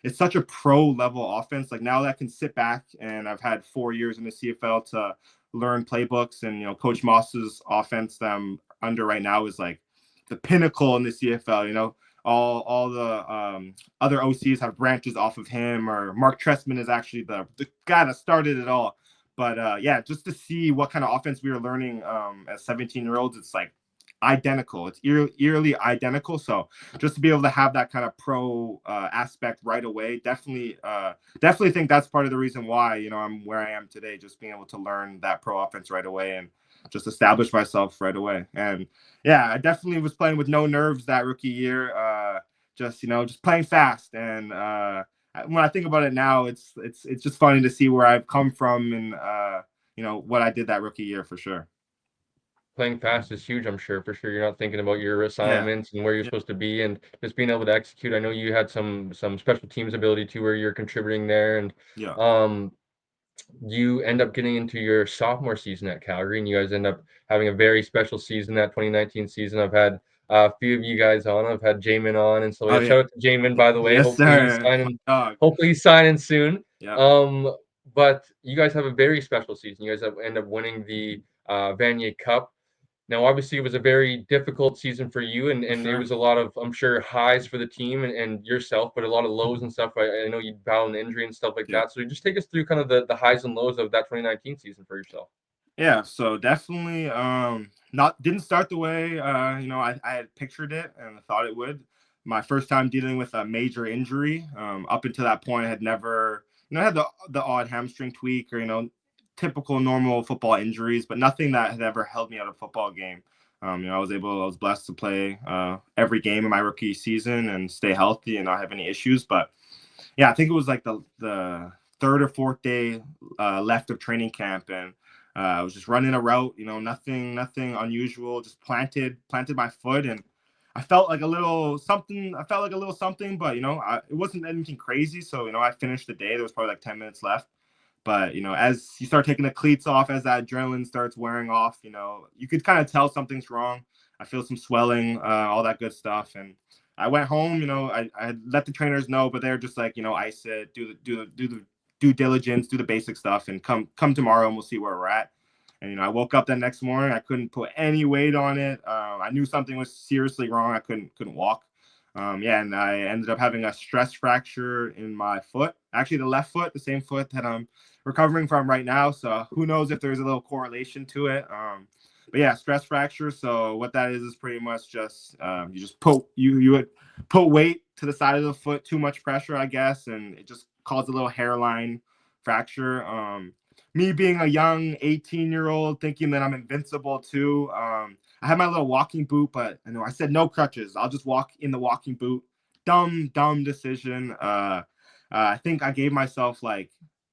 B: It's such a pro level offense. Like now that I can sit back, and I've had 4 years in the CFL to learn playbooks, and, Coach Moss's offense that I'm under right now is like the pinnacle in the CFL. All the other OCs have branches off of him, or Mark Trestman is actually the guy that started it all. But yeah, just to see what kind of offense we were learning as 17-year-olds, it's like identical. It's eerily identical. So just to be able to have that kind of pro aspect right away, definitely think that's part of the reason why, I'm where I am today, just being able to learn that pro offense right away and just establish myself right away. And yeah, I definitely was playing with no nerves that rookie year. Just playing fast. And when I think about it now, it's just funny to see where I've come from and what I did that rookie year for sure.
A: Playing fast is huge, I'm sure. For sure, you're not thinking about your
B: Yeah.
A: assignments and where you're
B: Yeah.
A: supposed to be, and just being able to execute. I know you had some special teams ability too, where you're contributing there, and
B: Yeah.
A: um, you end up getting into your sophomore season at Calgary, and you guys end up having a very special season, that 2019 season. I've had a few of you guys on. I've had Jamin on, and so
B: Oh
A: yeah,
B: yeah.
A: shout out to Jamin, by the way.
B: Yes, sir. My dog.
A: Hopefully he's signing soon.
B: Yeah.
A: But you guys have a very special season. You guys end up winning the Vanier Cup. Now, obviously, it was a very difficult season for you,
B: For
A: and it
B: sure.
A: was a lot of, I'm sure, highs for the team and yourself, but a lot of lows and stuff. I know you battled an injury and stuff like
B: Yeah.
A: that. So just take us through kind of the highs and lows of that 2019 season for yourself.
B: Yeah, so definitely not didn't start the way I had pictured it and thought it would. My first time dealing with a major injury. Up until that point, I had never, I had the odd hamstring tweak or typical normal football injuries, but nothing that had ever held me out of a football game. I was blessed to play every game in my rookie season and stay healthy and not have any issues. But yeah, I think it was like the third or fourth day left of training camp, and I was just running a route, nothing unusual, just planted my foot, and I felt like a little something. But it wasn't anything crazy. So I finished the day. There was probably like 10 minutes left. But as you start taking the cleats off, as that adrenaline starts wearing off, you could kind of tell something's wrong. I feel some swelling, all that good stuff, and I went home. I let the trainers know, but they're just like, ice it, do the due diligence, do the basic stuff, and come tomorrow, and we'll see where we're at. And I woke up that next morning. I couldn't put any weight on it. I knew something was seriously wrong. I couldn't walk. Yeah, and I ended up having a stress fracture in my foot. Actually, the left foot, the same foot that I'm recovering from right now. So who knows if there's a little correlation to it. But yeah, stress fracture. So what that is pretty much just you just you would put weight to the side of the foot, too much pressure, I guess, and it just caused a little hairline fracture. Me being a young 18-year-old thinking that I'm invincible too. I had my little walking boot, but I said no crutches. I'll just walk in the walking boot. Dumb decision. I think I gave myself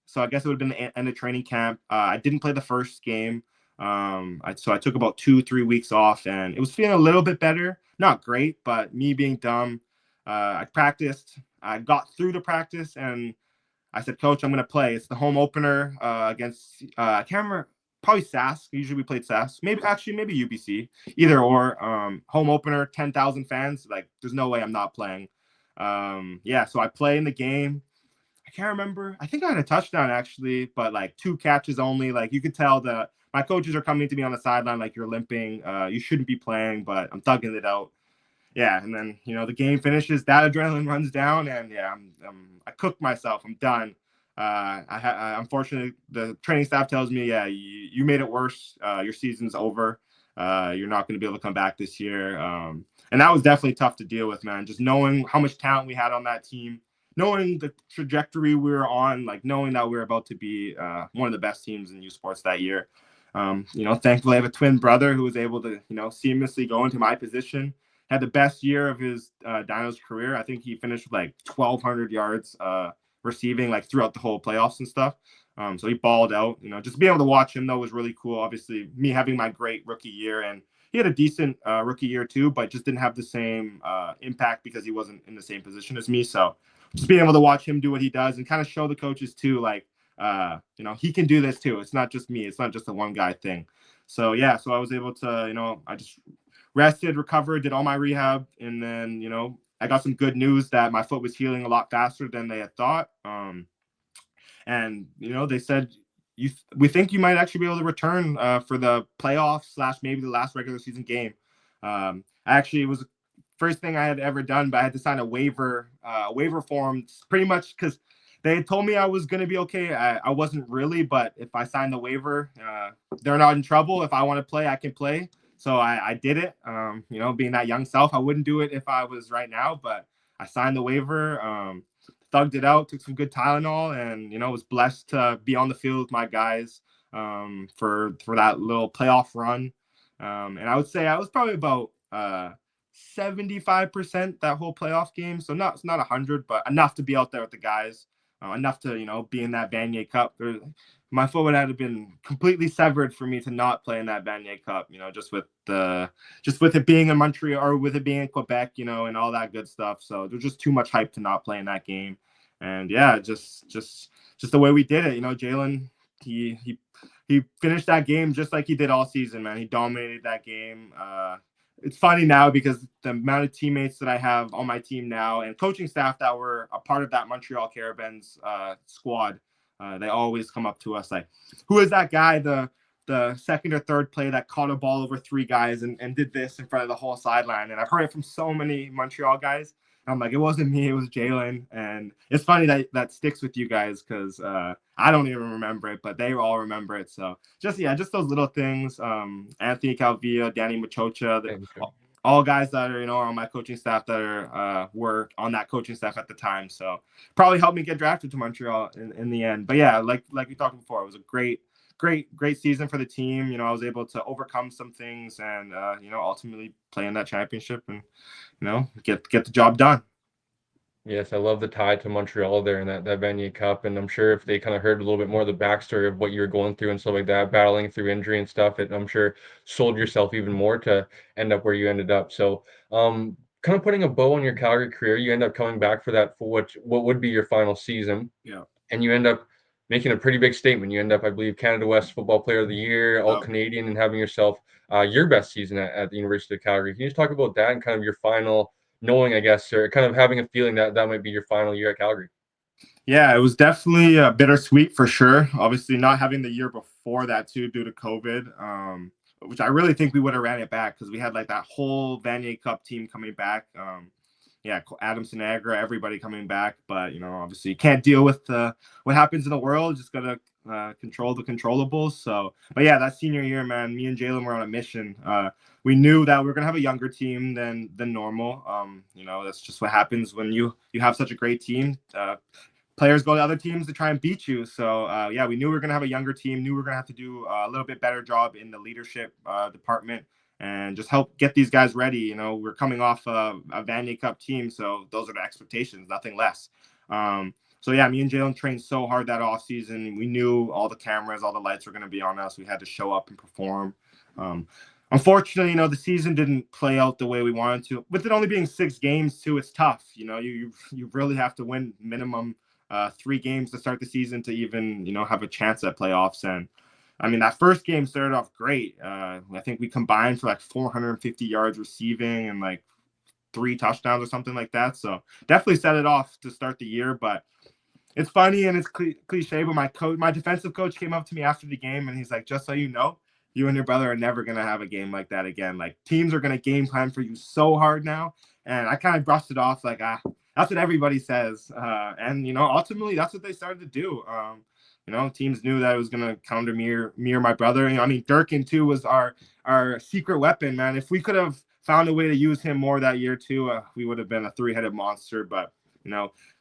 B: so I guess it would have been the end of training camp. I didn't play the first game. So I took about 2-3 weeks off, and it was feeling a little bit better. Not great, but me being dumb, I practiced. I got through the practice, and I said, Coach, I'm going to play. It's the home opener against, I can't remember, probably SAS. Usually we played SAS. Maybe UBC. Either or. Home opener, 10,000 fans. Like, there's no way I'm not playing. Yeah, so I play in the game. I can't remember. I think I had a touchdown actually, but like 2 catches only. Like you could tell that my coaches are coming to me on the sideline like you're limping. You shouldn't be playing, but I'm thugging it out. Yeah, and then the game finishes. That adrenaline runs down, and yeah, I cooked myself. I'm done. Unfortunately, the training staff tells me, yeah, you made it worse. Your season's over. You're not going to be able to come back this year. And that was definitely tough to deal with, man. Just knowing how much talent we had on that team, knowing the trajectory we were on, like knowing that we were about to be one of the best teams in USports that year. Thankfully, I have a twin brother who was able to, seamlessly go into my position. Had the best year of his Dino's career. I think he finished with like 1,200 yards receiving, like throughout the whole playoffs and stuff. So he balled out. Just being able to watch him though was really cool. Obviously, me having my great rookie year, and he had a decent rookie year too, but just didn't have the same impact because he wasn't in the same position as me. So just being able to watch him do what he does and kind of show the coaches too, like he can do this too. It's not just me. It's not just a one guy thing. So yeah, so I was able to, I just rested, recovered, did all my rehab, and then I got some good news that my foot was healing a lot faster than they had thought. And they said we think you might actually be able to return for the playoffs / maybe the last regular season game. It was the first thing I had ever done, but I had to sign a waiver form, pretty much because they had told me I was going to be okay. I wasn't really, but if I signed the waiver, they're not in trouble. If I want to play, I can play. So I did it. Being that young self, I wouldn't do it if I was right now, but I signed the waiver, thugged it out, took some good Tylenol, and was blessed to be on the field with my guys for that little playoff run. And I would say I was probably about 75% that whole playoff game. So not 100, but enough to be out there with the guys, enough to be in that Vanier Cup. My foot would have been completely severed for me to not play in that Vanier Cup, just with it being in Montreal or with it being in Quebec, and all that good stuff. So there's just too much hype to not play in that game. And yeah, just the way we did it, Jalen, he finished that game just like he did all season, man. He dominated that game. It's funny now because the amount of teammates that I have on my team now and coaching staff that were a part of that Montreal Carabins squad, they always come up to us like, who is that guy, the second or third play that caught a ball over 3 guys and did this in front of the whole sideline? And I've heard it from so many Montreal guys. I'm like, it wasn't me, it was Jalen. And it's funny that sticks with you guys because I don't even remember it, but they all remember it. So just those little things. Anthony Calvia, Danny Machocha, all guys that are on my coaching staff that were on that coaching staff at the time. So probably helped me get drafted to Montreal in the end. But yeah, like we talked before, it was a great season for the team. I was able to overcome some things and ultimately play in that championship and get the job done.
A: Yes, I love the tie to Montreal there in that Vanier Cup, and I'm sure if they kind of heard a little bit more of the backstory of what you were going through and stuff like that, battling through injury and stuff, I'm sure sold yourself even more to end up where you ended up. So, kind of putting a bow on your Calgary career, you end up coming back for what would be your final season.
B: Yeah.
A: And you end up making a pretty big statement. You end up, I believe, Canada West Football Player of the Year, All Canadian, and having yourself your best season at the University of Calgary. Can you just talk about that and kind of your final, knowing, I guess, or kind of having a feeling that might be your final year at Calgary?
B: Yeah, it was definitely bittersweet for sure. Obviously, not having the year before that too due to COVID, which I really think we would have ran it back because we had like that whole Vanier Cup team coming back. Adam Sinagra, everybody coming back, but obviously you can't deal with what happens in the world. Just gotta control the controllables. So, but yeah, that senior year, man, me and Jalen were on a mission. We knew that we were gonna have a younger team than normal. That's just what happens when you have such a great team. Players go to other teams to try and beat you. So yeah, we knew we were gonna have a younger team. Knew we were gonna have to do a little bit better job in the leadership department. And just help get these guys ready. We're coming off a Vanier Cup team, so those are the expectations, nothing less. So yeah, me and Jalen trained so hard that off season. We knew all the cameras, all the lights were going to be on us. We had to show up and perform. Unfortunately, the season didn't play out the way we wanted to. With it only being 6 games too, it's tough. You really have to win minimum 3 games to start the season to even, have a chance at playoffs. And I mean, that first game started off great. I think we combined for like 450 yards receiving and like 3 touchdowns or something like that. So definitely set it off to start the year. But it's funny and it's cliche, but my defensive coach came up to me after the game and he's like, just so you know, you and your brother are never going to have a game like that again. Like, teams are going to game plan for you so hard now. And I kind of brushed it off like, that's what everybody says. And, ultimately that's what they started to do. Teams knew that it was going to counter me or my brother. I mean, Durkin too was our secret weapon, man. If we could have found a way to use him more that year too, we would have been a 3-headed monster. But,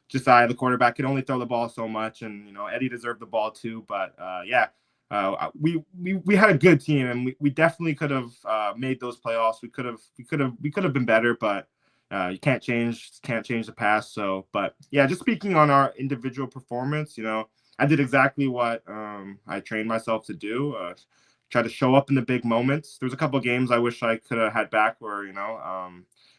B: Josiah, the quarterback, could only throw the ball so much, and Eddie deserved the ball too. But we had a good team, and we definitely could have made those playoffs. We could have been better, but you can't change the past. So, but yeah, just speaking on our individual performance, I did exactly what I trained myself to do. Try to show up in the big moments. There was a couple of games I wish I could have had back where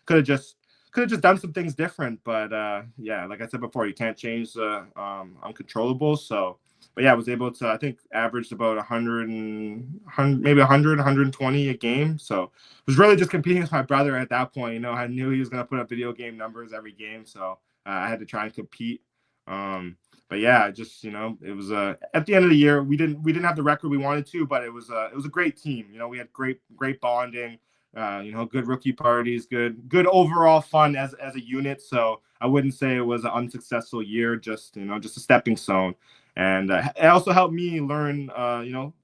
B: could have just done some things different. But yeah, like I said before, you can't change the uncontrollables. So, but yeah, I was able to, I think, averaged about 100 maybe 100, 120 a game. So I was really just competing with my brother at that point. I knew he was going to put up video game numbers every game. So I had to try and compete. But yeah, just, it was at the end of the year, we didn't have the record we wanted to, but it was a great team. We had great bonding. Good rookie parties, good overall fun as a unit. So I wouldn't say it was an unsuccessful year, just a stepping stone. And it also helped me learn,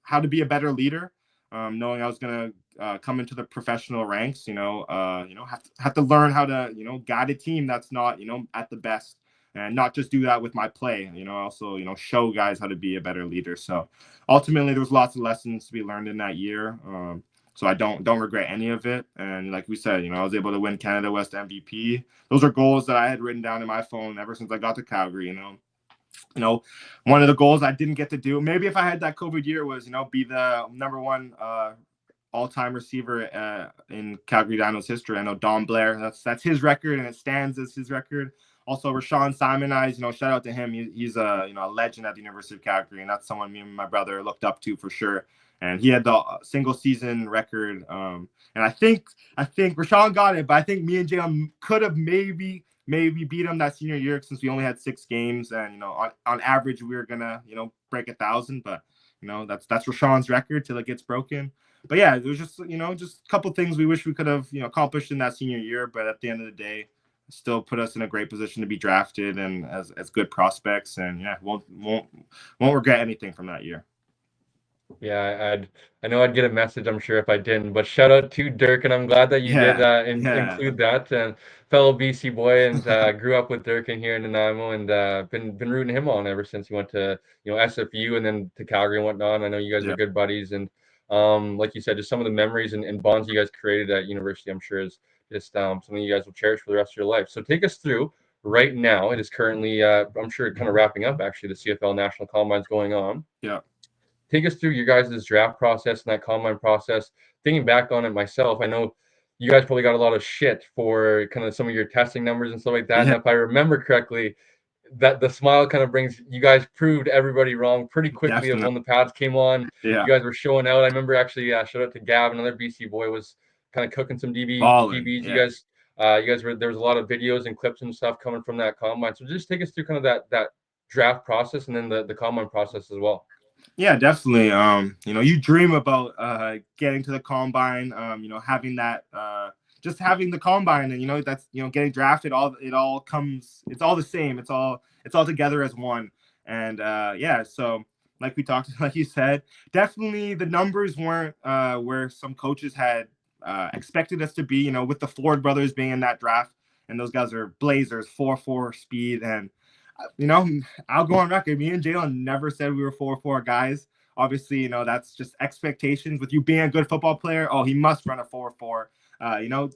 B: how to be a better leader, knowing I was going to come into the professional ranks, have to learn how to, guide a team that's not, at the best, and not just do that with my play, also, show guys how to be a better leader. So ultimately there was lots of lessons to be learned in that year. So I don't regret any of it. And like we said, I was able to win Canada West MVP. Those are goals that I had written down in my phone ever since I got to Calgary. One of the goals I didn't get to do, maybe if I had that COVID year, was, be the number 1 all-time receiver in Calgary Dino's history. I know Don Blair, that's his record, and it stands as his record. Also, Rashawn Simon, shout out to him. He's a a legend at the University of Calgary, and that's someone me and my brother looked up to for sure. And he had the single season record. And I think Rashawn got it, but I think me and Jalen could have maybe beat him that senior year since we only had 6 games, and on average we were gonna break 1,000. But that's Rashawn's record till it gets broken. But yeah, it was just just a couple things we wish we could have accomplished in that senior year. But at the end of the day, still put us in a great position to be drafted and as good prospects. And yeah, won't regret anything from that year.
A: Yeah, I know I'd get a message, I'm sure, if I didn't. But shout out to Dirk, and I'm glad that you did include that. And fellow BC boy, and grew up with Dirk in here in Nanaimo, and been rooting him on ever since he went to SFU and then to Calgary and whatnot. I know you guys are good buddies, and like you said, just some of the memories and bonds you guys created at university, I'm sure is just something you guys will cherish for the rest of your life. So take us through. Right now, it is currently, I'm sure, kind of wrapping up. Actually, the CFL National Combine's going on.
B: Yeah.
A: Take us through your guys' draft process and that combine process. Thinking back on it myself, I know you guys probably got a lot of shit for kind of some of your testing numbers and stuff like that. Yeah. And if I remember correctly, that the smile kind of brings, you guys proved everybody wrong pretty quickly. Of when the pads came on. Yeah. You guys were showing out. I remember actually, shout out to Gav, another BC boy, was kind of cooking some DBs. Yeah. You guys were, there was a lot of videos and clips and stuff coming from that combine. So just take us through kind of that draft process and then the combine process as well.
B: Yeah, definitely. You dream about getting to the combine, having that just having the combine, and that's getting drafted, it's all the same. It's all together as one. And so like we talked, like you said, definitely the numbers weren't where some coaches had expected us to be, with the Ford brothers being in that draft, and those guys are blazers, 4.4 speed. And I'll go on record. Me and Jalen never said we were 4.4 guys. Obviously, that's just expectations. With you being a good football player, oh, he must run a 4.4.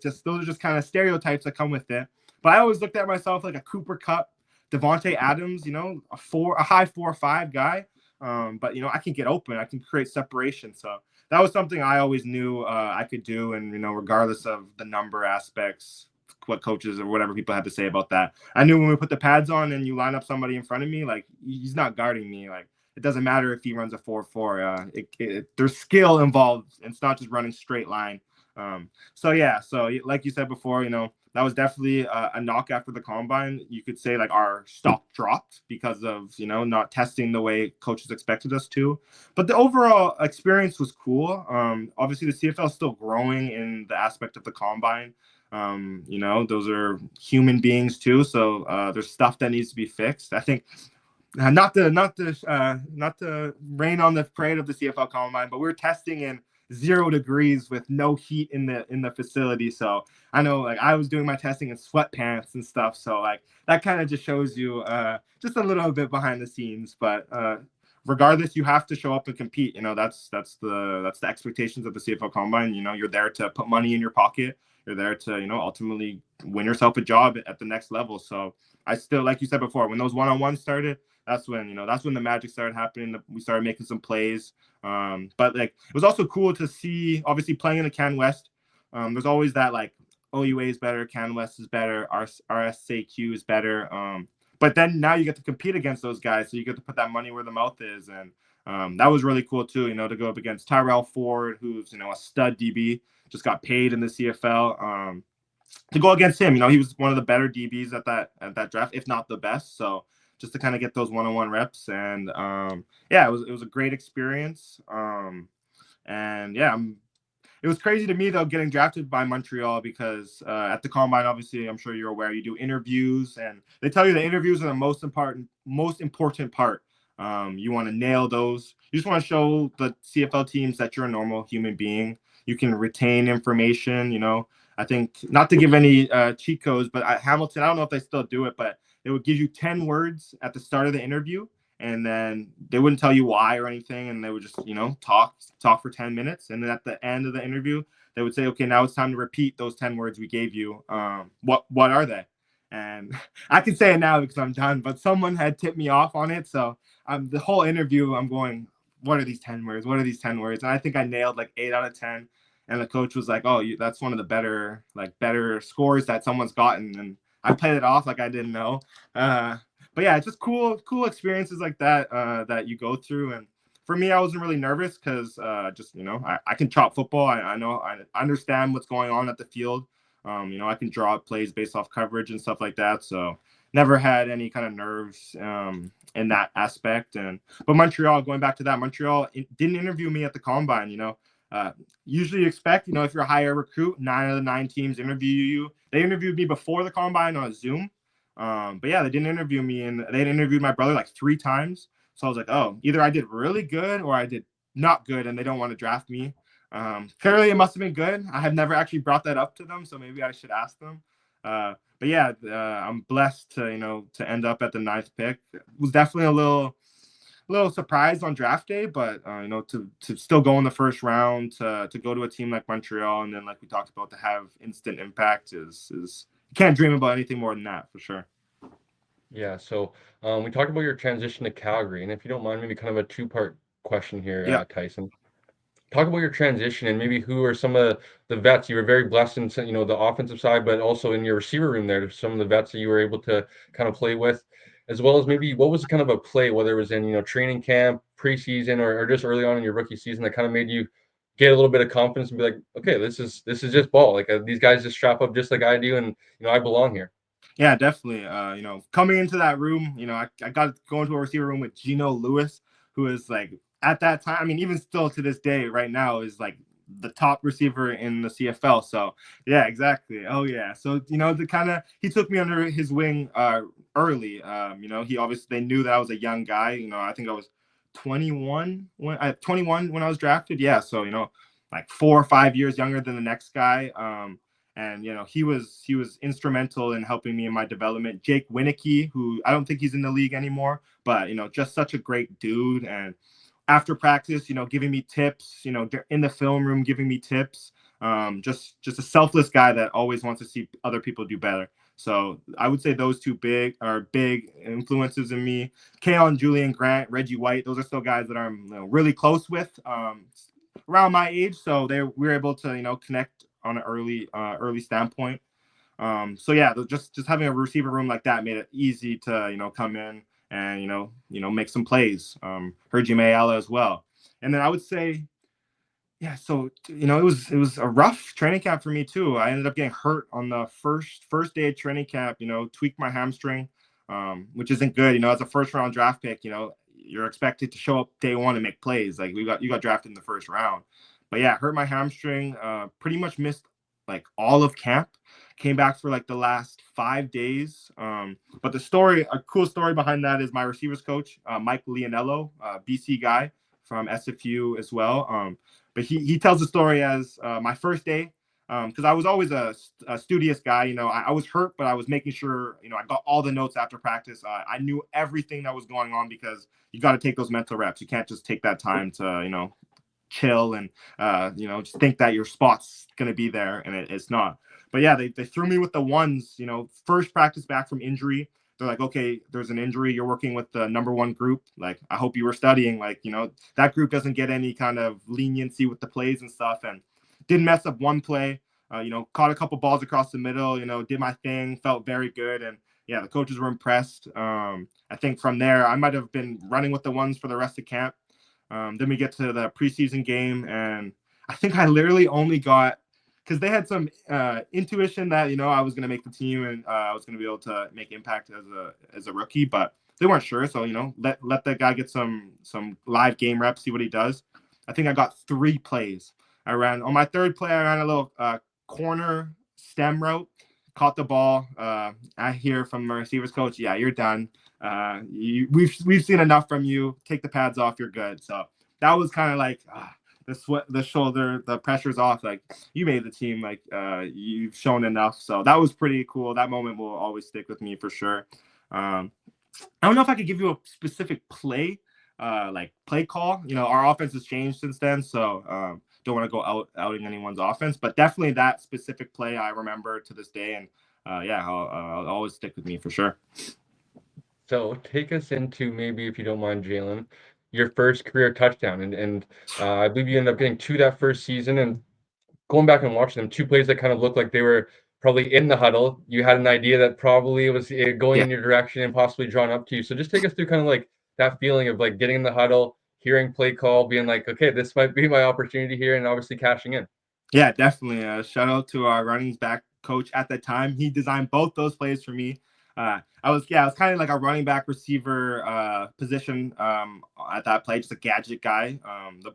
B: Just those are just kind of stereotypes that come with it. But I always looked at myself like a Cooper Kupp, Devontae Adams, a high 4.5 guy. But I can get open. I can create separation. So that was something I always knew I could do. And regardless of the number aspects, what coaches or whatever people had to say about that. I knew when we put the pads on and you line up somebody in front of me, like he's not guarding me. Like it doesn't matter if he runs a 4-4. There's skill involved. It's not just running straight line. So yeah, so like you said before, that was definitely a knock after the combine. You could say like our stock dropped because of not testing the way coaches expected us to. But the overall experience was cool. Obviously the CFL is still growing in the aspect of the combine. Those are human beings too, so there's stuff that needs to be fixed. I think not to rain on the parade of the CFL combine, but we're testing in 0 degrees with no heat in the facility. So I know like I was doing my testing in sweatpants and stuff. So like that kind of just shows you just a little bit behind the scenes. But regardless, you have to show up and compete. That's the expectations of the CFL combine. You're there to put money in your pocket. You're there to ultimately win yourself a job at the next level. So I still, like you said before, when those one-on-ones started, that's when the magic started happening. We started making some plays. But like it was also cool to see, obviously playing in the Can West. There's always that like OUA is better, Can West is better, RSAQ is better. But then now you get to compete against those guys, so you get to put that money where the mouth is, and that was really cool too. To go up against Tyrell Ford, who's a stud DB, just got paid in the CFL. To go against him, he was one of the better DBs at that draft, if not the best. So just to kind of get those one-on-one reps, and yeah, it was a great experience. And yeah, it was crazy to me though getting drafted by Montreal because at the combine, obviously, I'm sure you're aware, you do interviews, and they tell you the interviews are the most important part. You want to nail those. You just want to show the CFL teams that you're a normal human being. You can retain information. I think not to give any cheat codes, but at Hamilton, I don't know if they still do it, but they would give you 10 words at the start of the interview, and then they wouldn't tell you why or anything, and they would just talk for 10 minutes, and then at the end of the interview they would say, okay, now it's time to repeat those 10 words we gave you. What are they? And I can say it now because I'm done, but someone had tipped me off on it, so the whole interview I'm going, what are these 10 words? What are these 10 words? And I think I nailed like 8 out of 10. And the coach was like, oh, that's one of the better scores that someone's gotten. And I played it off like I didn't know. But yeah, it's just cool experiences like that that you go through. And for me, I wasn't really nervous because I can chop football. I know I understand what's going on at the field. I can draw up plays based off coverage and stuff like that. So never had any kind of nerves in that aspect. But Montreal, going back to that, Montreal didn't interview me at the combine. Usually you expect, if you're a higher recruit, 9 of the 9 teams interview you. They interviewed me before the combine on a Zoom. But yeah, they didn't interview me, and they interviewed my brother like 3 times. So I was like, oh, either I did really good or I did not good, and they don't want to draft me. Clearly it must have been good. I have never actually brought that up to them, so maybe I should ask them. But yeah, I'm blessed to end up at the 9th pick. It was definitely a little surprised on draft day, but to still go in the first round, to go to a team like Montreal, and then like we talked about, to have instant impact is you can't dream about anything more than that, for sure.
A: Yeah, so we talked about your transition to Calgary, and if you don't mind, maybe kind of a two-part question here,
B: Yeah.
A: Tyson. Talk about your transition and maybe who are some of the vets. You were very blessed in the offensive side, but also in your receiver room there, some of the vets that you were able to kind of play with, as well as maybe what was kind of a play, whether it was in training camp, preseason, or just early on in your rookie season, that kind of made you get a little bit of confidence and be like, okay, this is just ball. Like these guys just strap up just like I do, and I belong here.
B: Yeah, definitely. Coming into that room, I got to go into a receiver room with Gino Lewis, who is like at that time, I mean, even still to this day, right now, is like the top receiver in the CFL. So yeah, exactly. Oh yeah. So he took me under his wing early. He obviously, they knew that I was a young guy. I think I was 21 when I was drafted. Yeah. So like 4 or 5 years younger than the next guy. And he was instrumental in helping me in my development. Jake Winicky, who I don't think he's in the league anymore, but just such a great dude. And after practice, giving me tips, in the film room, giving me tips. Just a selfless guy that always wants to see other people do better. So I would say those two big influences in me. Keon, Julian Grant, Reggie White, those are still guys that I'm really close with around my age. So we were able to connect on an early standpoint. So yeah, just having a receiver room like that made it easy to come in and make some plays. Heard you Mayala as well, and then I would say yeah. So it was a rough training camp for me too. I ended up getting hurt on the first day of training camp. Tweaked my hamstring, which isn't good. As a first round draft pick, you're expected to show up day one and make plays. Like you got drafted in the first round, but yeah, hurt my hamstring. Pretty much missed like all of camp. Came back for like the last 5 days. But a cool story behind that is my receivers coach, Mike Leonello, BC guy from SFU as well. But he tells the story as my first day, because I was always a studious guy. I was hurt, but I was making sure, I got all the notes after practice. I knew everything that was going on because you got to take those mental reps. You can't just take that time to, chill and, just think that your spot's going to be there, and it's not. But yeah, they threw me with the ones, first practice back from injury. They're like, okay, there's an injury. You're working with the number one group. Like, I hope you were studying. Like, that group doesn't get any kind of leniency with the plays and stuff. And didn't mess up one play. Caught a couple balls across the middle. Did my thing. Felt very good. And yeah, the coaches were impressed. I think from there, I might have been running with the ones for the rest of camp. Then we get to the preseason game, and I think I literally only got, because they had some intuition that I was going to make the team, and I was going to be able to make impact as a rookie, but they weren't sure. So let that guy get some live game reps, see what he does. I think I got 3 plays. I ran on my third play. I ran a little corner stem route, caught the ball. I hear from my receivers coach, "Yeah, you're done. We've seen enough from you. Take the pads off. You're good." So that was kind of like. The sweat, the shoulder, the pressure's off. Like, you made the team. Like, you've shown enough. So that was pretty cool. That moment will always stick with me for sure. I don't know if I could give you a specific play, like play call. Our offense has changed since then, so don't want to go outing anyone's offense, but definitely that specific play I remember to this day, and yeah, I'll always stick with me for sure.
A: So take us into, maybe, if you don't mind, Jalen, your first career touchdown, and I believe you ended up getting 2 that first season. And going back and watching them, 2 plays that kind of looked like they were probably in the huddle. You had an idea that probably it was going
B: Yeah.
A: in your direction and possibly drawn up to you. So just take us through kind of like that feeling of like getting in the huddle, hearing play call, being like, okay, this might be my opportunity here, and obviously cashing in.
B: Yeah, definitely. Shout out to our running back coach at the time. He designed both those plays for me. I was kind of like a running back receiver position at that play, just a gadget guy. The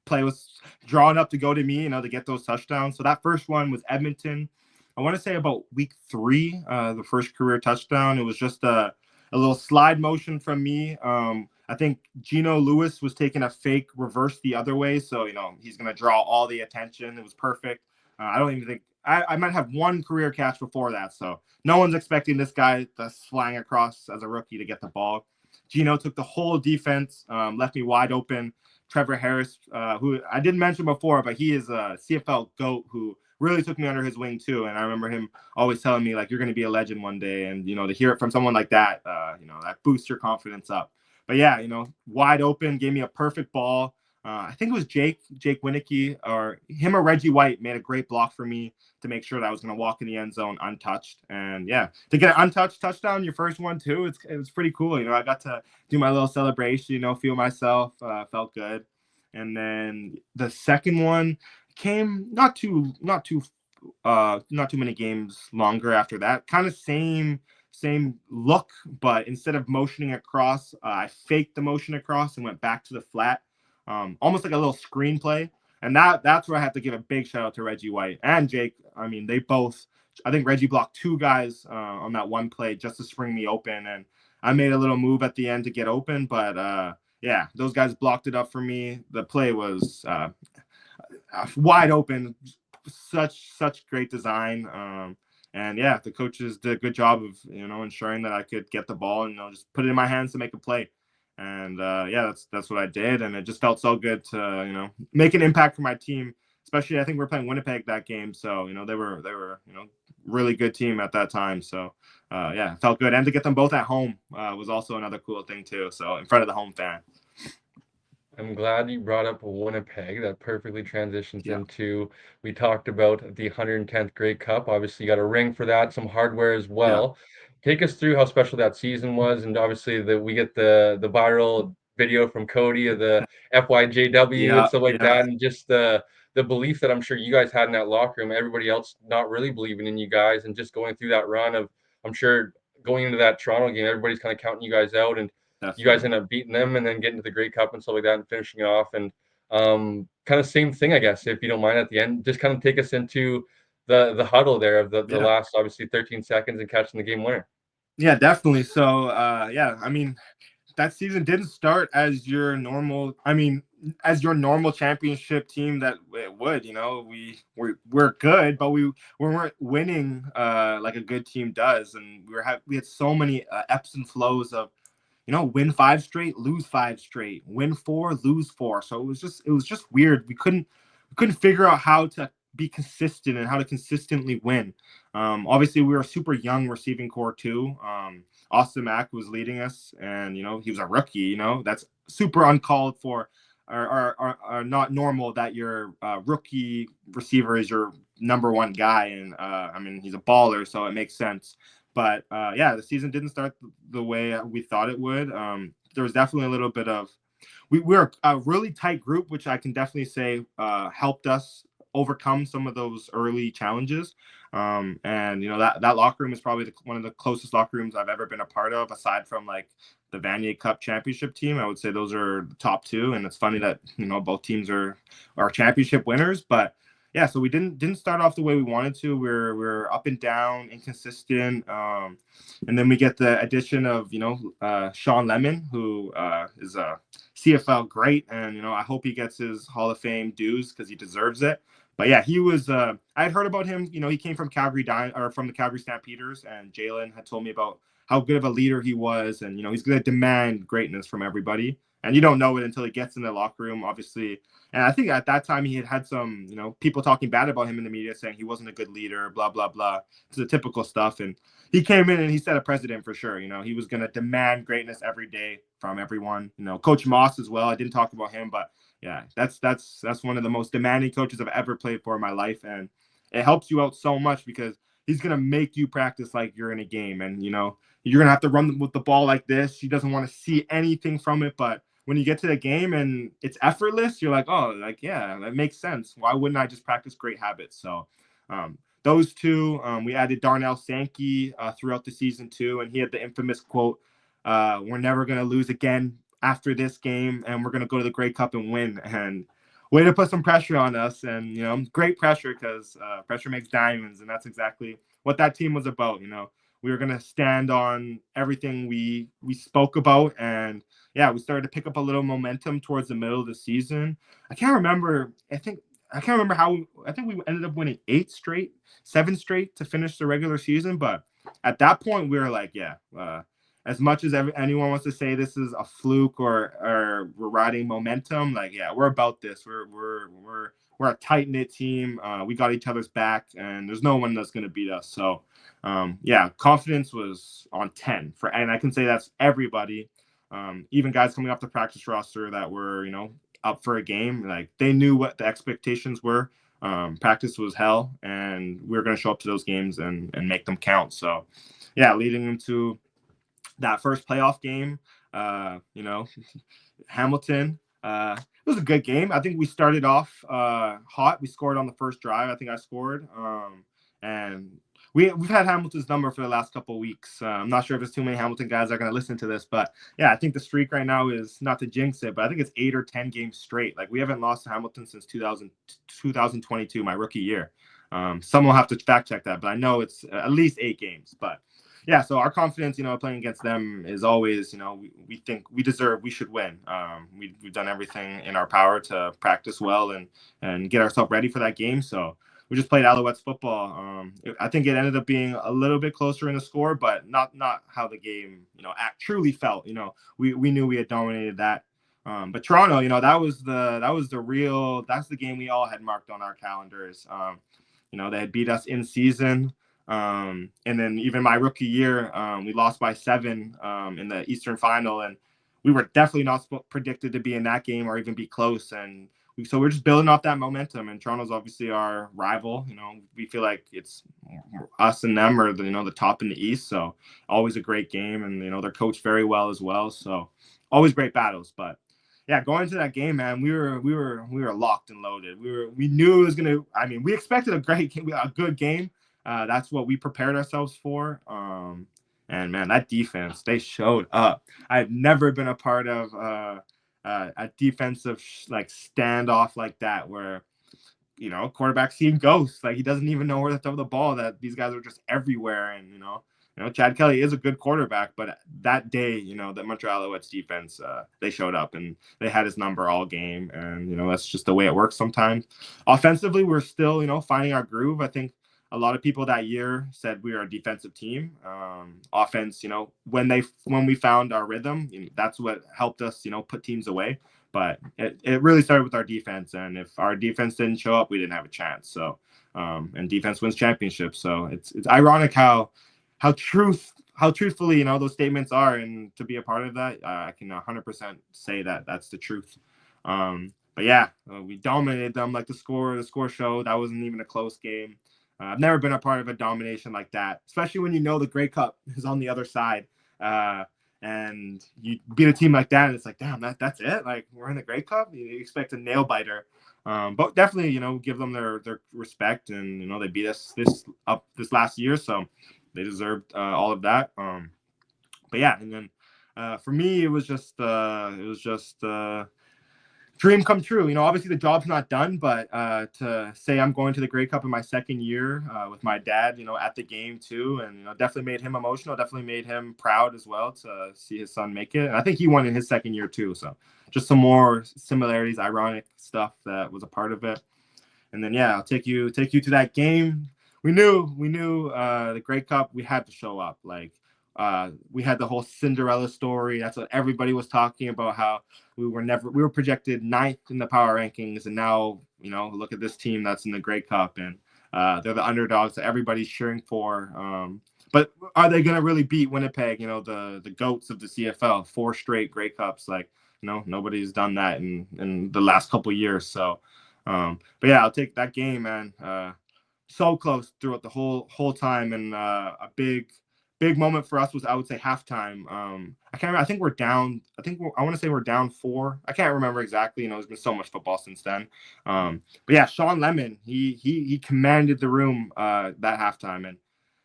B: play was drawn up to go to me, to get those touchdowns. So that first one was Edmonton. I want to say about week 3, the first career touchdown. It was just a little slide motion from me. I think Geno Lewis was taking a fake reverse the other way. So, he's going to draw all the attention. It was perfect. I don't even think I might have one career catch before that. So no one's expecting this guy that's flying across as a rookie to get the ball. Geno took the whole defense, left me wide open. Trevor Harris, who I didn't mention before, but he is a CFL GOAT who really took me under his wing too. And I remember him always telling me, like, you're going to be a legend one day. And, to hear it from someone like that, that boosts your confidence up. But yeah, wide open, gave me a perfect ball. I think it was Jake Winicky, or him or Reggie White made a great block for me to make sure that I was going to walk in the end zone untouched. And yeah, to get an untouched touchdown, your first one too, it was pretty cool. I got to do my little celebration, feel myself, felt good. And then the second one came not too many games longer after that. Kind of same look, but instead of motioning across, I faked the motion across and went back to the flat, almost like a little screenplay. And that's where I have to give a big shout out to Reggie White and Jake. I mean, they both. I think Reggie blocked 2 guys on that one play just to spring me open, and I made a little move at the end to get open. But yeah, those guys blocked it up for me. The play was wide open. Such great design. And yeah, the coaches did a good job of ensuring that I could get the ball and just put it in my hands to make a play. And yeah, that's what I did, and it just felt so good to make an impact for my team. Especially, I think we're playing Winnipeg that game, so they were really good team at that time. So yeah, it felt good, and to get them both at home was also another cool thing too. So in front of the home fan.
A: I'm glad you brought up Winnipeg. That perfectly transitions
B: Yeah,
A: into, we talked about the 110th Grey Cup. Obviously, you got a ring for that, some hardware as
B: yeah,
A: well. Take us through how special that season was, and obviously we get the viral video from Cody of the FYJW and
B: yeah,
A: stuff like
B: yeah,
A: that, and just the belief that I'm sure you guys had in that locker room, everybody else not really believing in you guys, and just going through that run of, I'm sure going into that Toronto game, everybody's kind of counting you guys out, and you guys
B: definitely.
A: end up beating them and then getting to the Grey Cup and stuff like that and finishing it off. And kind of same thing, I guess, if you don't mind at the end, just kind of take us into the huddle there of the
B: Yeah.
A: last obviously 13 seconds and catching the game winner.
B: Yeah, definitely. So, yeah, I mean, that season didn't start as your normal. I mean, as your normal championship team that it would. You know, we're good, but we weren't winning like a good team does, and we had so many ebbs and flows of, you know, win 5 straight, lose 5 straight, win 4, lose 4. So it was just weird. We couldn't figure out how to be consistent and how to consistently win. Obviously, we were a super young receiving core too. Austin Mack was leading us, and you know he was a rookie. You know that's super uncalled for, or not normal that your rookie receiver is your number one guy. And I mean he's a baller, so it makes sense. But yeah, the season didn't start the way we thought it would. There was definitely a little bit of we're a really tight group, which I can definitely say helped us overcome some of those early challenges. And you know that locker room is probably one of the closest locker rooms I've ever been a part of, aside from like the Vanier Cup championship team. I would say those are the top two. And it's funny that you know both teams are championship winners, but yeah, so we didn't start off the way we wanted to. We're up and down, inconsistent, and then we get the addition of Sean Lemon, who is a CFL great, and you know I hope he gets his Hall of Fame dues because he deserves it. But yeah, he was. I had heard about him. You know, he came from from the Calgary Stampeders, and Jalen had told me about how good of a leader he was, and you know he's going to demand greatness from everybody. And you don't know it until he gets in the locker room, obviously. And I think at that time he had some, you know, people talking bad about him in the media, saying he wasn't a good leader, blah blah blah. It's the typical stuff. And he came in and he set a precedent for sure. You know, he was going to demand greatness every day from everyone. You know, Coach Moss as well. I didn't talk about him, but yeah, that's one of the most demanding coaches I've ever played for in my life, and it helps you out so much because he's gonna make you practice like you're in a game, and you know you're gonna have to run with the ball like this. He doesn't want to see anything from it, but when you get to the game and it's effortless, you're like, oh, like yeah, that makes sense. Why wouldn't I just practice great habits? So those two, we added Darnell Sankey throughout the season too, and he had the infamous quote, "We're never gonna lose again after this game, and we're gonna go to the Grey Cup and win." And way to put some pressure on us, and you know, great pressure because pressure makes diamonds, and that's exactly what that team was about. You know, we were gonna stand on everything we spoke about, and yeah, we started to pick up a little momentum towards the middle of the season. I can't remember. I can't remember how. I think we ended up winning 8 straight, 7 straight to finish the regular season. But at that point, we were like, yeah. As much as anyone wants to say this is a fluke or we're riding momentum, like yeah, we're about this. We're a tight knit team. We got each other's back, and there's no one that's gonna beat us. So yeah, confidence was on 10 and I can say that's everybody. Even guys coming off the practice roster that were up for a game, like they knew what the expectations were. Practice was hell, and we were going to show up to those games and make them count. So yeah, leading into that first playoff game, Hamilton. It was a good game. I think we started off hot. We scored on the first drive. I think I scored. And we've had Hamilton's number for the last couple of weeks. I'm not sure if there's too many Hamilton guys that are going to listen to this, but yeah, I think the streak right now is, not to jinx it, but I think it's 8 or 10 games straight. Like we haven't lost to Hamilton since 2022, my rookie year. Someone will have to fact check that, but I know it's at least 8 games. But yeah, so our confidence, playing against them is always, we think we should win. We've done everything in our power to practice well and get ourselves ready for that game. So we just played Alouettes football. I think it ended up being a little bit closer in the score, but not how the game, truly felt. We knew we had dominated that. But Toronto, that's the game we all had marked on our calendars. They had beat us in season. And then even my rookie year, we lost by 7 in the Eastern Final. And we were definitely not predicted to be in that game or even be close. And so we're just building off that momentum. And Toronto's obviously our rival. We feel like it's us and them are the top in the East. So always a great game, and they're coached very well as well. So always great battles. But yeah, going into that game, man, we were locked and loaded. We knew it was gonna. I mean, we expected a good game. That's what we prepared ourselves for. And man, that defense, they showed up. I've never been a part of a defensive like standoff like that where quarterback seeing ghosts. Like he doesn't even know where to throw the ball. That these guys are just everywhere, and Chad Kelly is a good quarterback, but that day, the Montreal Alouettes defense, they showed up and they had his number all game, and that's just the way it works sometimes. Offensively, we're still finding our groove. I think a lot of people that year said we are a defensive team. Offense, when we found our rhythm, that's what helped us, put teams away. But it really started with our defense, and if our defense didn't show up, we didn't have a chance. So, and defense wins championships. So it's ironic how truthfully those statements are, and to be a part of that, I can 100% say that that's the truth. But yeah, we dominated them like the score showed. That wasn't even a close game. I've never been a part of a domination like that, especially when the Grey Cup is on the other side. And you beat a team like that, and it's like, damn, that's it. Like, we're in the Grey Cup. You expect a nail biter, but definitely, give them their respect, and they beat us this last year, so they deserved all of that. But yeah, and then for me, it was just dream come true. Obviously the job's not done, but to say I'm going to the Grey Cup in my second year with my dad, at the game too, and definitely made him emotional, definitely made him proud as well to see his son make it. And I think he won in his second year too. So just some more similarities, ironic stuff that was a part of it. And then yeah, I'll take you to that game. We knew the Grey Cup, we had to show up. Like we had the whole Cinderella story. That's what everybody was talking about, how we were projected 9th in the power rankings, and now look at this team that's in the Grey Cup, and they're the underdogs that everybody's cheering for. But are they going to really beat Winnipeg, the goats of the CFL, 4 straight Grey Cups? Like, nobody's done that in the last couple of years. So but yeah, I'll take that game, man. So close throughout the whole time, and a big moment for us was, I would say, halftime. I can't remember. I think we're down. I want to say we're down 4. I can't remember exactly. There's been so much football since then. But yeah, Sean Lemon, he commanded the room that halftime, and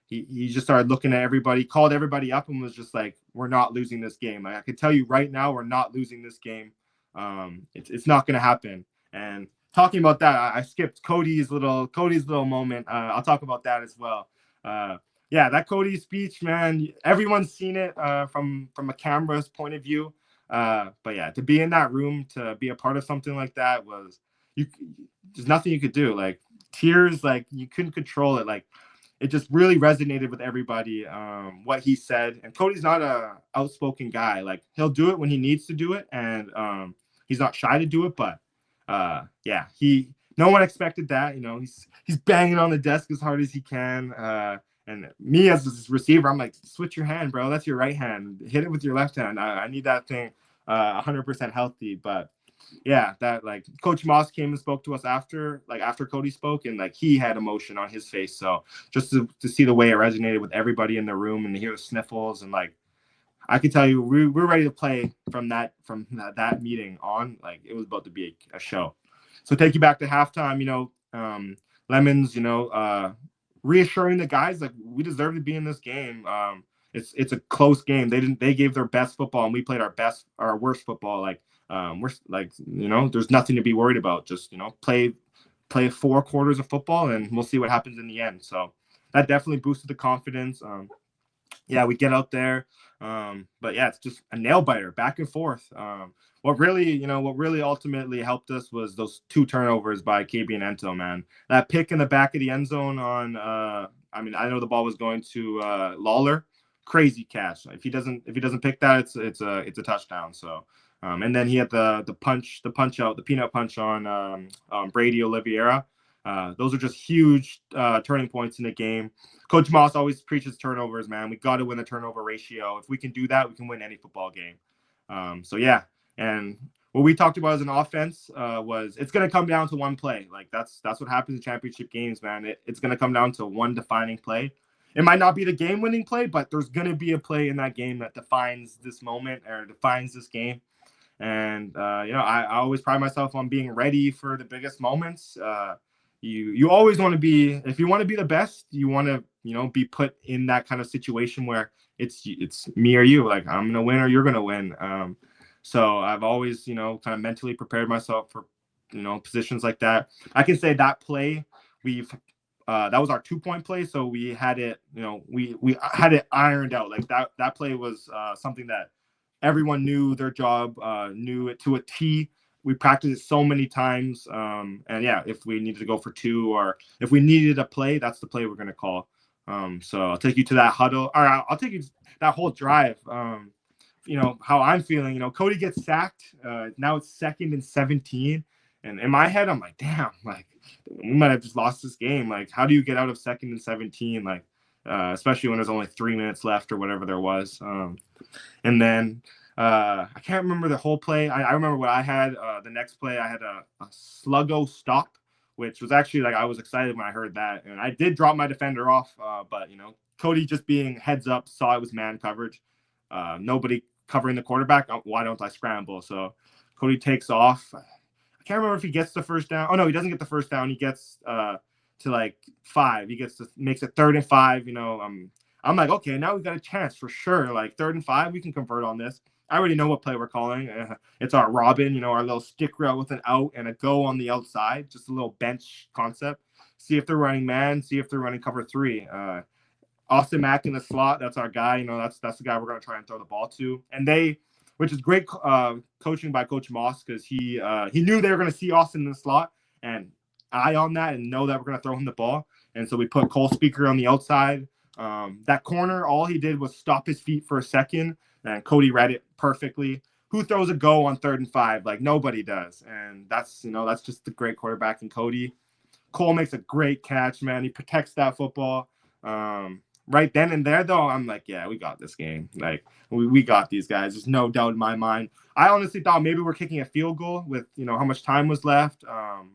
B: he just started looking at everybody, called everybody up, and was just like, "We're not losing this game. Like, I can tell you right now, we're not losing this game. It's not going to happen." And talking about that, I skipped Cody's little moment. I'll talk about that as well. Yeah, that Cody speech, man, everyone's seen it from a camera's point of view. But yeah, to be in that room, to be a part of something like that there's nothing you could do. Like, tears, like, you couldn't control it. Like, it just really resonated with everybody, what he said. And Cody's not a outspoken guy. Like, he'll do it when he needs to do it, and he's not shy to do it. But yeah, no one expected that. He's banging on the desk as hard as he can. And me as a receiver, I'm like, switch your hand, bro. That's your right hand. Hit it with your left hand. I need that thing 100% healthy. But yeah, that, like, Coach Moss came and spoke to us after Cody spoke, and like, he had emotion on his face. So just to see the way it resonated with everybody in the room, and to hear the sniffles, and like, I can tell you, we're ready to play from that meeting on. Like, it was about to be a show. So take you back to halftime. Lemons, reassuring the guys, like, we deserve to be in this game. It's a close game. They gave their best football, and we played our worst football. Like, we're like, there's nothing to be worried about. Just play 4 quarters of football, and we'll see what happens in the end. So that definitely boosted the confidence. Yeah, we get out there. But yeah, it's just a nail biter back and forth. What really ultimately helped us was those 2 turnovers by KB and Ento, man. That pick in the back of the end zone on, I know the ball was going to Lawler. Crazy catch. If he doesn't pick that, it's a touchdown. So, and then he had the punch out, the peanut punch on Brady Oliveira. Those are just huge turning points in the game. Coach Moss always preaches turnovers, man. We got to win the turnover ratio. If we can do that, we can win any football game. So yeah, and what we talked about as an offense was it's going to come down to one play. Like that's what happens in championship games, man. It's going to come down to one defining play. It might not be the game-winning play, but there's going to be a play in that game that defines this moment or defines this game. And I always pride myself on being ready for the biggest moments. You always want to be, if you want to be the best, you want to be put in that kind of situation where it's me or you. Like I'm gonna win or you're gonna win. So I've always kind of mentally prepared myself for positions like that. I can say that play that was our 2-point play, so we had it we had it ironed out. Like that play was something that everyone knew their job, knew it to a T. We practiced it so many times. And yeah, if we needed to go for 2 or if we needed a play, that's the play we're going to call. So I'll take you to that huddle. Or I'll take you to that whole drive. How I'm feeling. Cody gets sacked. Now it's 2nd and 17. And in my head, I'm like, damn, like we might have just lost this game. Like, how do you get out of 2nd and 17? Like, especially when there's only 3 minutes left or whatever there was. And then I can't remember the whole play. I remember what I had. The next play, I had a sluggo stop, which was actually like I was excited when I heard that. And I did drop my defender off, but Cody just being heads up saw it was man coverage. Nobody covering the quarterback. Why don't I scramble? So Cody takes off. I can't remember if he gets the first down. Oh no, he doesn't get the first down. He gets to like 5. He makes it 3rd and 5. I'm like, okay, now we've got a chance for sure. Like 3rd and 5, we can convert on this. I already know what play we're calling. It's our Robin, our little stick route with an out and a go on the outside, just a little bench concept. See if they're running man, see if they're running cover 3. Austin Mack in the slot, that's our guy. That's the guy we're going to try and throw the ball to. And which is great coaching by Coach Moss because he knew they were going to see Austin in the slot and eye on that and know that we're going to throw him the ball. And so we put Cole Speaker on the outside. That corner, all he did was stop his feet for a second, and Cody read it perfectly. Who throws a go on 3rd and 5? Like nobody does, and that's just the great quarterback in Cody. Cole makes a great catch, man. He protects that football. Right then and there, though, I'm like, yeah, we got this game. Like we got these guys. There's no doubt in my mind. I honestly thought maybe we're kicking a field goal with how much time was left.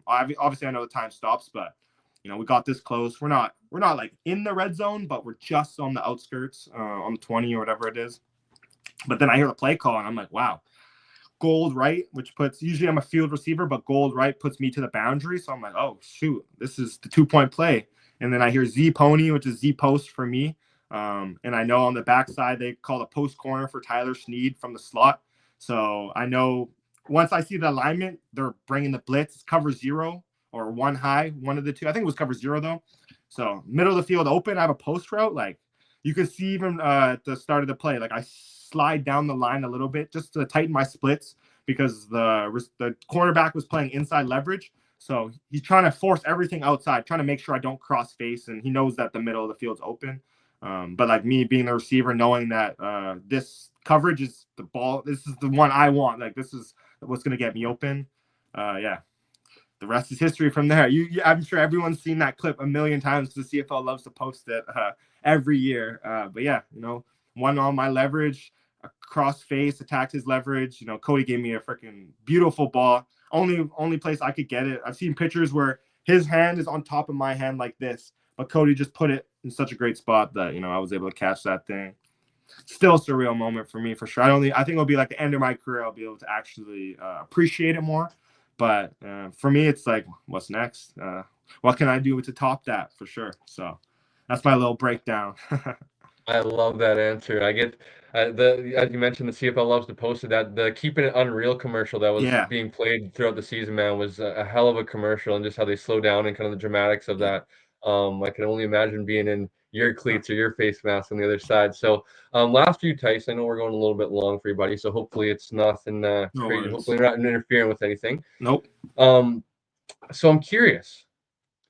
B: Obviously, I know the time stops, but we got this close. We're not like in the red zone, but we're just on the outskirts, on the 20 or whatever it is. But then I hear the play call, and I'm like, wow. Gold right, which usually I'm a field receiver, but gold right puts me to the boundary. So I'm like, oh, shoot, this is the 2-point play. And then I hear Z pony, which is Z post for me. And I know on the backside, they call a post corner for Tyler Sneed from the slot. So I know once I see the alignment, they're bringing the blitz, cover 0 or 1 high, one of the two. I think it was cover 0 though. So middle of the field open, I have a post route. Like you can see even at the start of the play, like I slide down the line a little bit just to tighten my splits because the cornerback was playing inside leverage. So he's trying to force everything outside, trying to make sure I don't cross face, and he knows that the middle of the field's open. But like me being the receiver, knowing that this coverage is the ball, this is the one I want. Like this is what's going to get me open. Yeah. The rest is history from there. I'm sure everyone's seen that clip a million times. The CFL loves to post it every year. But yeah, one on my leverage, a cross face, attacked his leverage. Cody gave me a freaking beautiful ball. Only place I could get it. I've seen pictures where his hand is on top of my hand like this, but Cody just put it in such a great spot that I was able to catch that thing. Still a surreal moment for me for sure. I think it'll be like the end of my career. I'll be able to actually appreciate it more. But for me, it's like, what's next? What can I do to top that for sure? So that's my little breakdown.
A: I love that answer. I get as you mentioned, the CFL loves to post it. That the Keeping It Unreal commercial that was
B: Yeah.
A: being played throughout the season, man, was a hell of a commercial, and just how they slow down and kind of the dramatics of that. I can only imagine being in your cleats or your face mask on the other side. So, last few, Tyson, I know we're going a little bit long for you, buddy. So hopefully it's nothing
B: No
A: crazy.
B: worries.
A: Hopefully you're not interfering with anything.
B: Nope.
A: So I'm curious,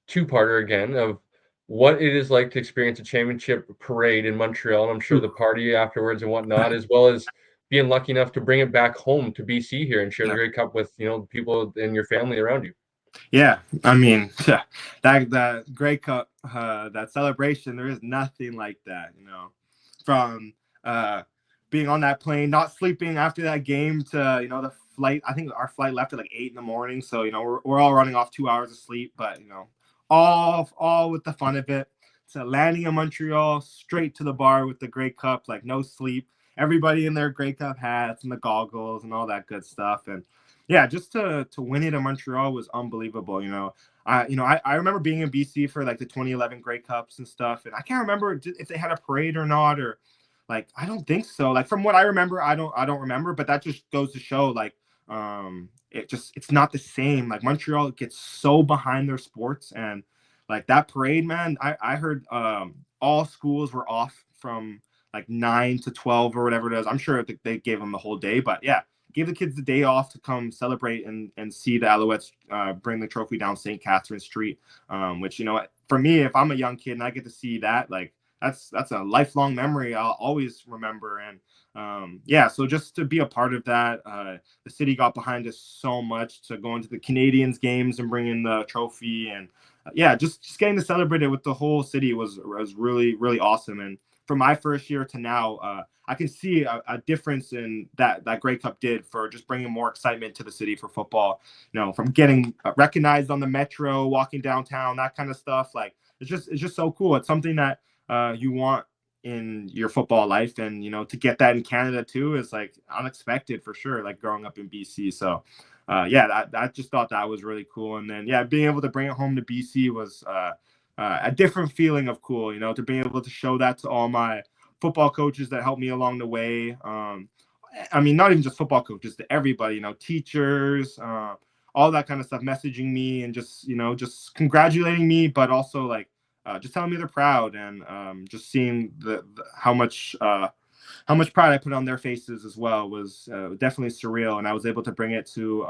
A: two-parter again, of what it is like to experience a championship parade in Montreal, and I'm sure the party afterwards and whatnot, as well as being lucky enough to bring it back home to BC here and share the Grey Cup with people and your family around you.
B: Yeah, I mean, that Grey Cup, that celebration, there is nothing like that. From being on that plane, not sleeping after that game to, the flight. I think our flight left at like 8 in the morning. So, we're all running off 2 hours of sleep, but, all with the fun of it. So landing in Montreal, straight to the bar with the Grey Cup, like no sleep. Everybody in their Grey Cup hats and the goggles and all that good stuff. And yeah, just to win it in Montreal was unbelievable. I remember being in BC for like the 2011 Grey Cups and stuff, and I can't remember if they had a parade or not, or like I don't think so. Like from what I remember, I don't remember, but that just goes to show like it's not the same. Like Montreal gets so behind their sports, and like that parade, man, I heard all schools were off from like 9 to 12 or whatever it is. I'm sure they gave them the whole day, but yeah, gave the kids the day off to come celebrate and see the Alouettes bring the trophy down St. Catherine Street, which, for me, if I'm a young kid and I get to see that, like that's a lifelong memory I'll always remember. And yeah, so just to be a part of that, the city got behind us so much to go into the Canadians games and bring in the trophy. And yeah, just getting to celebrate it with the whole city was really, really awesome. And from my first year to now, I can see a difference in that Grey Cup did for just bringing more excitement to the city for football. From getting recognized on the metro, walking downtown, that kind of stuff. Like it's just so cool. It's something that you want in your football life, and to get that in Canada too is like unexpected for sure. Like growing up in BC, so yeah, I just thought that was really cool. And then yeah, being able to bring it home to BC was a different feeling of cool, to be able to show that to all my football coaches that helped me along the way. I mean, not even just football coaches, to everybody, teachers, all that kind of stuff, messaging me and just congratulating me, but also like just telling me they're proud, and just seeing how much pride I put on their faces as well was definitely surreal. And I was able to bring it to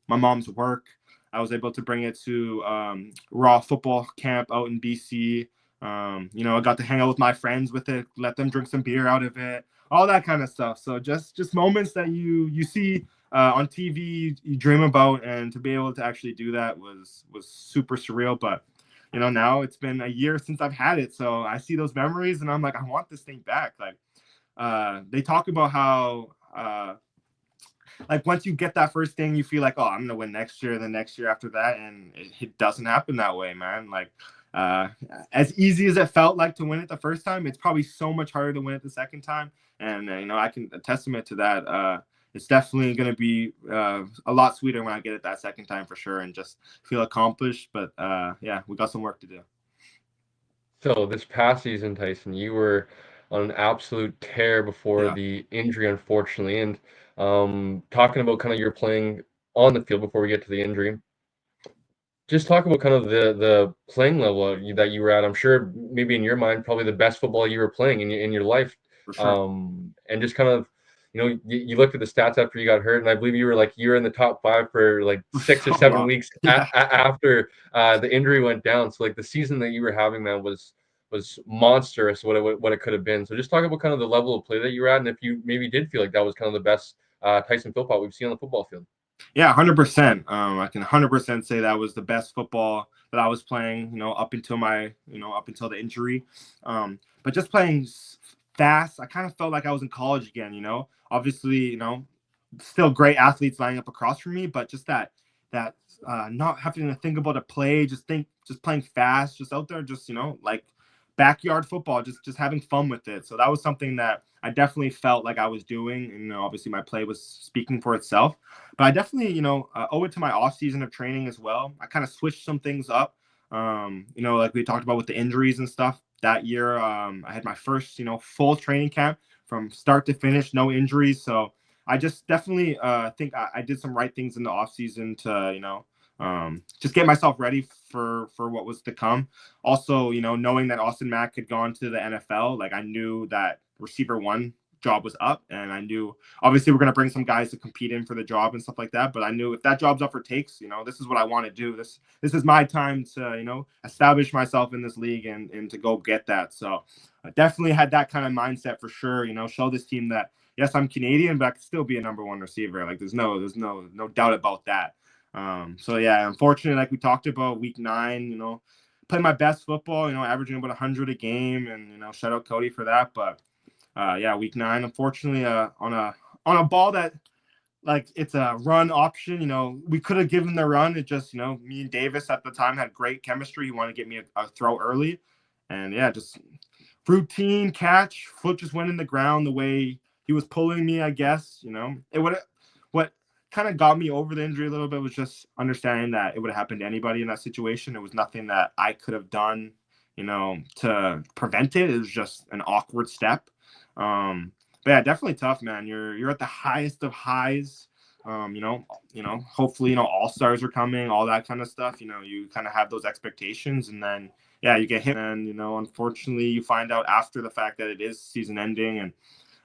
B: my mom's work. I was able to bring it to Raw football camp out in BC. I got to hang out with my friends with it, let them drink some beer out of it, all that kind of stuff. So just moments that you see on TV, you dream about, and to be able to actually do that was super surreal. But now it's been a year since I've had it, so I see those memories and I'm like, I want this thing back. Like they talk about how like once you get that first thing, you feel like, oh, I'm gonna win next year, the next year after that, and it doesn't happen that way, man. Like as easy as it felt like to win it the first time, it's probably so much harder to win it the second time. And I can testament to that. It's definitely going to be a lot sweeter when I get it that second time for sure, and just feel accomplished. But yeah, we got some work to do.
A: So this past season, Tyson, you were on an absolute tear before
B: Yeah,
A: the injury, unfortunately. And talking about kind of your playing on the field before we get to the injury, just talk about kind of the playing level that you were at. I'm sure maybe in your mind, probably the best football you were playing in your life.
B: for sure.
A: And just kind of, you looked at the stats after you got hurt, and I believe you're in the top 5 for like
B: For
A: 6 or
B: so
A: 7
B: long.
A: weeks
B: Yeah.
A: after the injury went down. So like the season that you were having, man, was monstrous. What it could have been. So just talk about kind of the level of play that you were at, and if you maybe did feel like that was kind of the best Tyson Philpot we've seen on the football field.
B: Yeah, 100%. I can 100% say that was the best football that I was playing, up until up until the injury. But just playing fast, I kind of felt like I was in college again, Obviously, still great athletes lining up across from me, but just that not having to think about a play, just playing fast, just out there, just, like backyard football, just having fun with it. So that was something that I definitely felt like I was doing. And obviously my play was speaking for itself. But I definitely, owe it to my off season of training as well. I kind of switched some things up. Like we talked about with the injuries and stuff. That year, I had my first, full training camp from start to finish, no injuries. So I just definitely think I did some right things in the off season to, just get myself ready for what was to come. Also, knowing that Austin Mack had gone to the NFL, like I knew that receiver one job was up, and I knew obviously we're going to bring some guys to compete in for the job and stuff like that. But I knew if that job's up for takes, this is what I want to do. This is my time to, establish myself in this league and to go get that. So I definitely had that kind of mindset for sure. Show this team that yes, I'm Canadian, but I could still be a number one receiver. Like there's no doubt about that. So yeah, unfortunately, like we talked about week 9, play my best football, averaging about 100 a game, and shout out Cody for that. But week 9, unfortunately, on a ball that, like, it's a run option. We could have given the run. It just, me and Davis at the time had great chemistry. He wanted to get me a throw early, and just routine catch. Foot just went in the ground the way he was pulling me. I guess it would. What kind of got me over the injury a little bit was just understanding that it would have happened to anybody in that situation. It was nothing that I could have done, to prevent it. It was just an awkward step. But yeah, definitely tough, man. You're at the highest of highs. Hopefully, all stars are coming, all that kind of stuff. You kind of have those expectations, and then you get hit, and unfortunately, you find out after the fact that it is season ending,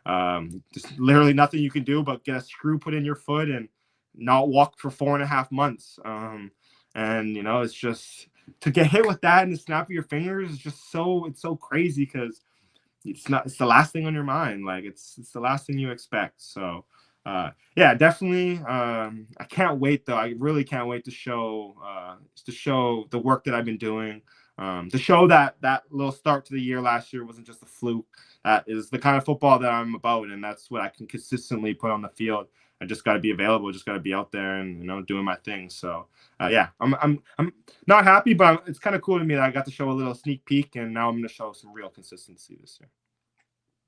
B: and just literally nothing you can do but get a screw put in your foot and not walk for 4.5 months. And it's just, to get hit with that and the snap of your fingers is just it's so crazy, because it's the last thing on your mind. Like, it's the last thing you expect. So definitely. I can't wait, though. I really can't wait to show the work that I've been doing. To show that little start to the year last year wasn't just a fluke. That is the kind of football that I'm about, and that's what I can consistently put on the field. I just got to be available, just got to be out there and doing my thing. So I'm not happy, but it's kind of cool to me that I got to show a little sneak peek, and now I'm going to show some real consistency this year.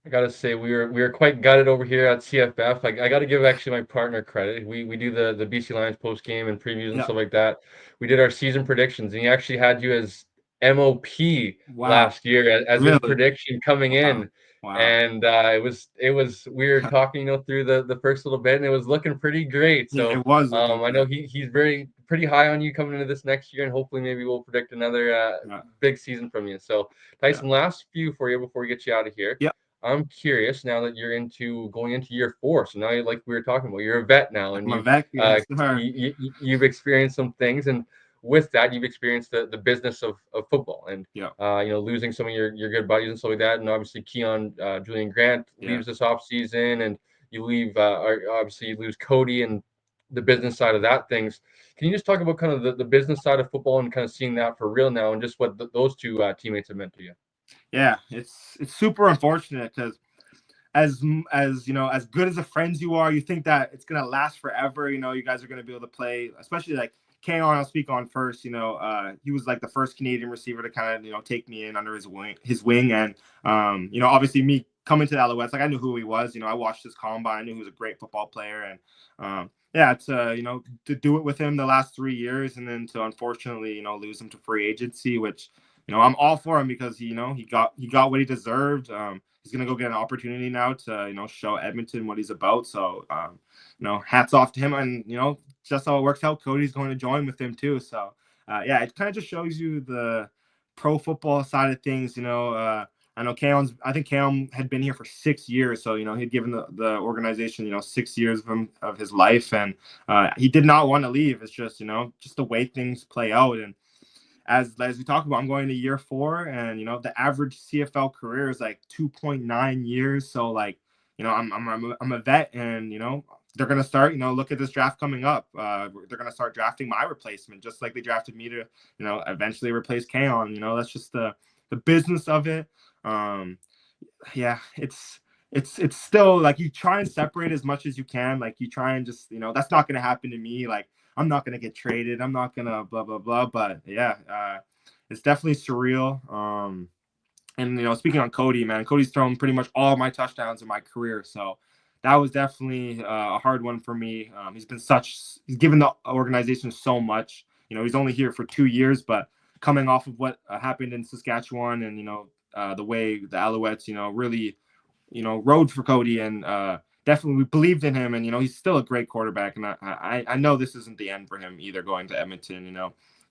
A: I gotta say, we were quite gutted over here at CFF. I gotta give actually my partner credit. We do the BC Lions post game and previews and stuff like that. We did our season predictions, and he actually had you as MOP
B: Wow.
A: last year as his
B: Really?
A: prediction coming
B: Wow.
A: in.
B: Wow.
A: And it was we were talking through the first little bit, and it was looking pretty great.
B: Yeah,
A: So
B: it was looking
A: I know
B: good.
A: he's pretty high on you coming into this next year, and hopefully maybe we'll predict another
B: Yeah.
A: big season from you. So
B: Yeah.
A: Tyson, last few for you before we get you out of here.
B: Yep.
A: I'm curious now that you're going into year 4. So now, like we were talking about, you're a vet now, and
B: I'm a vet. Yes, sir.
A: you've experienced some things, and with that, you've experienced the business of football, and
B: Yeah.
A: losing some of your good buddies and stuff like that, and obviously Keon Julian Grant
B: Yeah.
A: leaves this off season, and you leave obviously you lose Cody and the business side of that things. Can you just talk about kind of the business side of football and kind of seeing that for real now, and just what those two teammates have meant to you?
B: Yeah. It's super unfortunate, because as as good as the friends you are, you think that it's gonna last forever. You guys are gonna be able to play, especially like Kaon. I'll speak on first. He was like the first Canadian receiver to kind of take me in under his wing, and obviously me coming to the Alouettes, like, I knew who he was. I watched his combine, I knew he was a great football player, and to do it with him the last 3 years, and then to unfortunately lose him to free agency, which I'm all for him, because he got what he deserved. He's gonna go get an opportunity now to show Edmonton what he's about. So hats off to him, and just how it works out, Cody's going to join with him too. So it kind of just shows you the pro football side of things. I know I think Cam had been here for 6 years, so he'd given the organization 6 years of his life, and he did not want to leave. It's just just the way things play out. And as we talk about, I'm going to year 4, and the average CFL career is like 2.9 years. So, like, I'm a vet, and they're gonna start. Look at this draft coming up. They're gonna start drafting my replacement, just like they drafted me to eventually replace Kaon. That's just the business of it. It's still, like, you try and separate as much as you can. Like, you try and just that's not gonna happen to me. Like, I'm not gonna get traded. I'm not gonna blah blah blah. But it's definitely surreal. And speaking on Cody, man, Cody's thrown pretty much all my touchdowns in my career, so that was definitely a hard one for me. He's given the organization so much. He's only here for 2 years, but coming off of what happened in Saskatchewan, and the way the Alouettes really rode for Cody, and definitely we believed in him, and he's still a great quarterback, and I know this isn't the end for him either, going to Edmonton.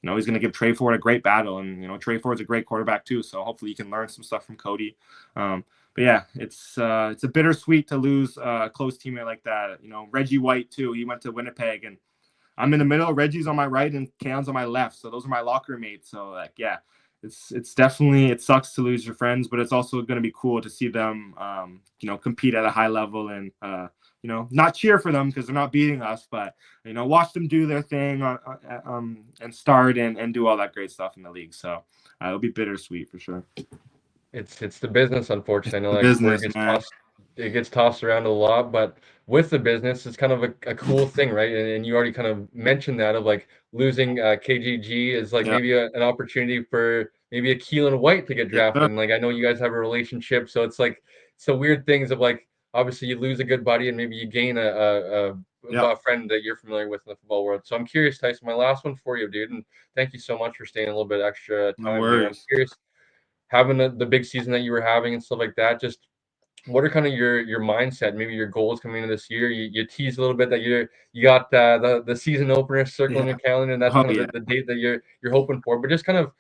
B: He's going to give Trey Ford a great battle, and Trey Ford's a great quarterback too, so hopefully you can learn some stuff from Cody. But yeah, it's a bittersweet to lose a close teammate like that. Reggie White too, he went to Winnipeg, and I'm in the middle. Reggie's on my right and Kaon's on my left, so those are my locker mates. So, like, yeah, it's definitely, it sucks to lose your friends, but it's also going to be cool to see them compete at a high level, and not cheer for them because they're not beating us, but watch them do their thing and start and do all that great stuff in the league. So it'll be bittersweet for sure.
A: It's the business, unfortunately. I know
B: The
A: like where
B: business, man.
A: it gets tossed around a lot, but with the business, it's kind of a cool thing, right? And you already kind of mentioned that of like losing KGG is like
B: Yeah.
A: maybe an opportunity for maybe a Keelan White to get
B: Yes,
A: drafted.
B: sir.
A: And like I know you guys have a relationship, so it's like so weird things of like obviously you lose a good buddy and maybe you gain
B: Yeah.
A: a friend that you're familiar with in the football world. So I'm curious, Tyson, my last one for you, dude, and thank you so much for staying a little bit extra
B: No
A: time, dude. I'm
B: worries.
A: curious having the big season that you were having and stuff like that, just what are kind of your mindset, maybe your goals coming into this year? You teased a little bit that you got the season opener circling
B: Yeah.
A: your calendar, and that's
B: Oh
A: kind of
B: yeah.
A: the date that you're hoping for. But just kind of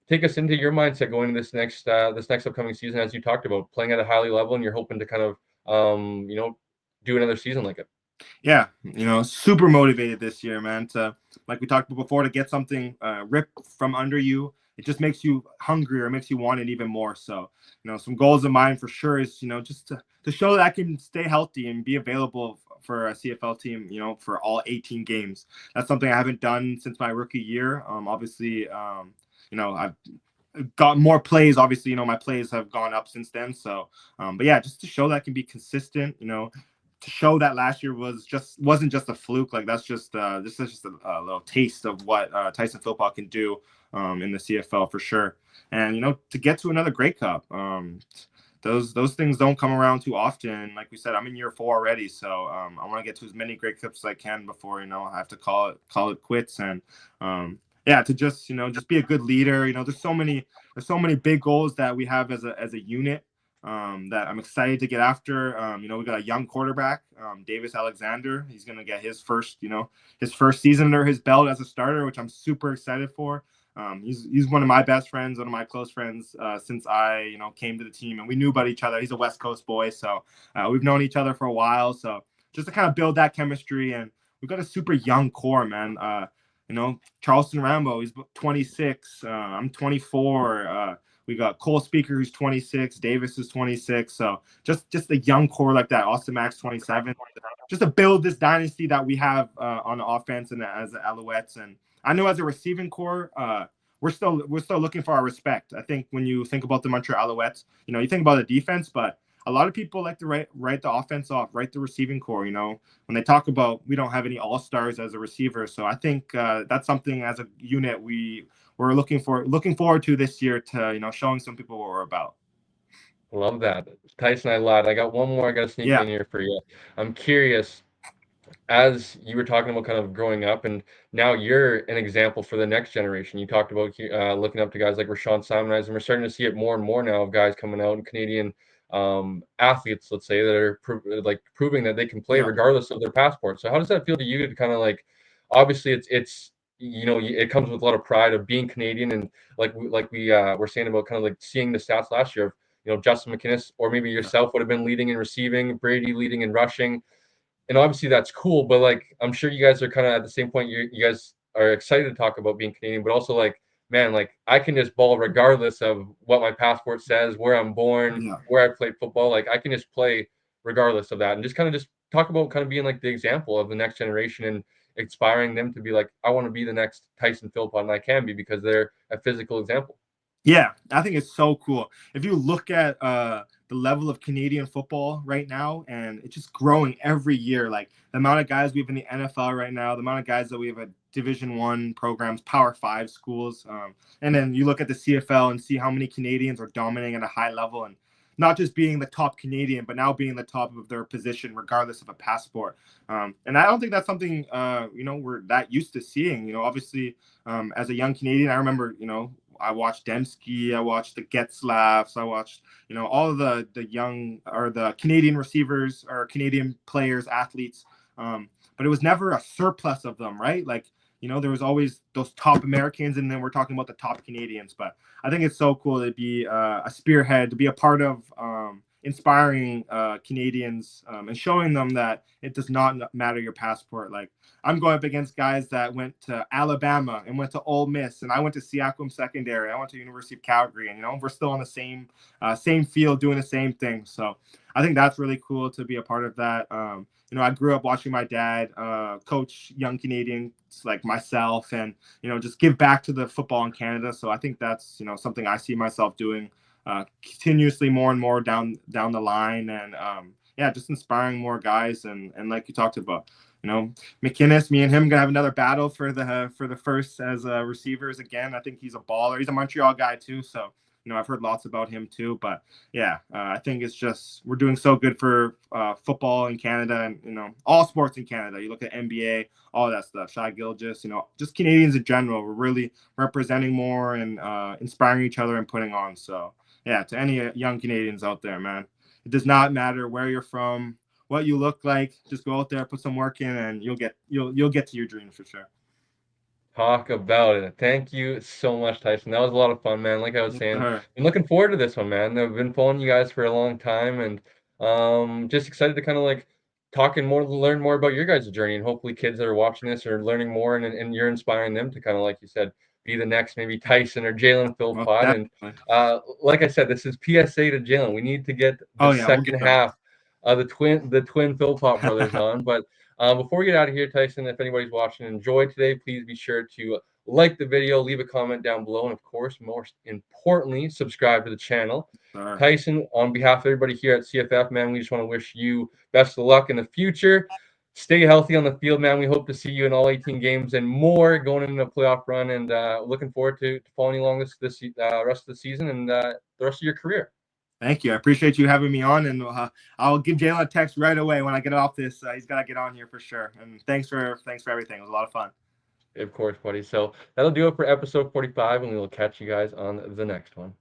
A: take us into your mindset going into this next upcoming season, as you talked about playing at a highly level, and you're hoping to kind of do another season like it.
B: Yeah, super motivated this year, man. To like we talked about before, to get something ripped from under you, it just makes you hungrier, it makes you want it even more. So, some goals of mine for sure is, just to show that I can stay healthy and be available for a CFL team, for all 18 games. That's something I haven't done since my rookie year. Obviously, I've got more plays. Obviously, my plays have gone up since then. So, but yeah, just to show that I can be consistent, to show that last year wasn't just a fluke. Like this is just a little taste of what Tyson Philpot can do in the CFL for sure. And to get to another Grey Cup, those things don't come around too often. Like we said, I'm in year 4 already, so I want to get to as many Grey Cups as I can before I have to call it quits. And yeah, to just be a good leader. There's so many big goals that we have as a unit that I'm excited to get after. We got a young quarterback, Davis Alexander. He's going to get his first season under his belt as a starter, which I'm super excited for. He's one of my best friends, one of my close friends since I came to the team, and we knew about each other. He's a West Coast boy, so we've known each other for a while. So just to kind of build that chemistry, and we've got a super young core, man. Charleston Rambo, he's 26. I'm 24. We got Cole Speaker, who's 26. Davis is 26. So just a young core like that. Austin Max, 27. Just to build this dynasty that we have on the offense and as the Alouettes. And I know as a receiving core, we're still looking for our respect. I think when you think about the Montreal Alouettes, you think about the defense, but a lot of people like to write the offense off, write the receiving core. When they talk about we don't have any all-stars as a receiver. So I think that's something as a unit we're looking forward to this year to showing some people what we're about.
A: Love that, Tyson. I lied. I got one more. I got to sneak
B: Yeah,
A: in here for you. I'm curious, as you were talking about kind of growing up, and now you're an example for the next generation. You talked about looking up to guys like Rashawn Simoniz, and we're starting to see it more and more now of guys coming out and Canadian athletes, let's say, that are proving that they can play
B: yeah,
A: regardless of their passport. So how does that feel to you to kind of like, obviously it's it comes with a lot of pride of being Canadian, and we were saying about kind of like seeing the stats last year of Justin McInnes or maybe
B: yeah,
A: yourself would have been leading in receiving, Brady leading in rushing, and obviously that's cool, but like I'm sure you guys are kind of at the same point. You guys are excited to talk about being Canadian, but also like, man, like I can just ball regardless of what my passport says, where I'm born,
B: yeah.
A: where I played football. Like I can just play regardless of that, and just talk about kind of being like the example of the next generation and inspiring them to be like, I want to be the next Tyson Philpot, and I can be because they're a physical example.
B: Yeah, I think it's so cool. If you look at the level of Canadian football right now, and it's just growing every year. Like the amount of guys we have in the NFL right now, the amount of guys that we have at Division 1 programs, Power 5 schools, and then you look at the CFL and see how many Canadians are dominating at a high level, and not just being the top Canadian, but now being the top of their position, regardless of a passport. And I don't think that's something we're that used to seeing. Obviously, as a young Canadian, I remember I watched Dembski, I watched the Getzlaffs, I watched, all of the young or the Canadian receivers or Canadian players, athletes. But it was never a surplus of them, right? Like, there was always those top Americans, and then we're talking about the top Canadians. But I think it's so cool to be a spearhead, to be a part of inspiring Canadians and showing them that it does not matter your passport. Like, I'm going up against guys that went to Alabama and went to Ole Miss, and I went to Siakam Secondary. I went to University of Calgary, and we're still on the same field doing the same thing. So I think that's really cool to be a part of that. I grew up watching my dad coach young Canadians like myself, and just give back to the football in Canada. So I think that's something I see myself doing continuously more and more down the line, and yeah, just inspiring more guys. And like you talked about, McInnes, me and him gonna have another battle for the first as receivers again. I think he's a baller. He's a Montreal guy too, so I've heard lots about him too. But yeah, I think it's just we're doing so good for football in Canada, and all sports in Canada. You look at NBA, all that stuff. Shai Gilgeous, just Canadians in general. We're really representing more and inspiring each other and putting on. So yeah, to any young Canadians out there, man, it does not matter where you're from, what you look like. Just go out there, put some work in, and you'll get to your dreams for sure.
A: Talk about it. Thank you so much, Tyson. That was a lot of fun, man. Like I was saying, I'm looking forward to this one, man. I've been following you guys for a long time, and just excited to kind of like learn more about your guys' journey, and hopefully kids that are watching this are learning more, and you're inspiring them to kind of, like you said, be the next maybe Tyson or Jalen
B: Well,
A: Philpot. And
B: definitely.
A: like I said, this is PSA to Jalen. We need to get the
B: Oh yeah, we'll
A: second
B: get them.
A: half of the twin Philpot brothers on, but. Before we get out of here, Tyson, if anybody's watching and enjoyed today, please be sure to like the video, leave a comment down below, and of course, most importantly, subscribe to the channel.
B: Sure.
A: Tyson, on behalf of everybody here at CFF, man, we just want to wish you best of luck in the future. Stay healthy on the field, man. We hope to see you in all 18 games and more going into a playoff run, and looking forward to following you along this rest of the season and the rest of your career.
B: Thank you. I appreciate you having me on, and I'll give Jalen a text right away when I get off this. He's got to get on here for sure. And thanks for everything. It was a lot of fun.
A: Of course, buddy. So that'll do it for episode 45, and we will catch you guys on the next one.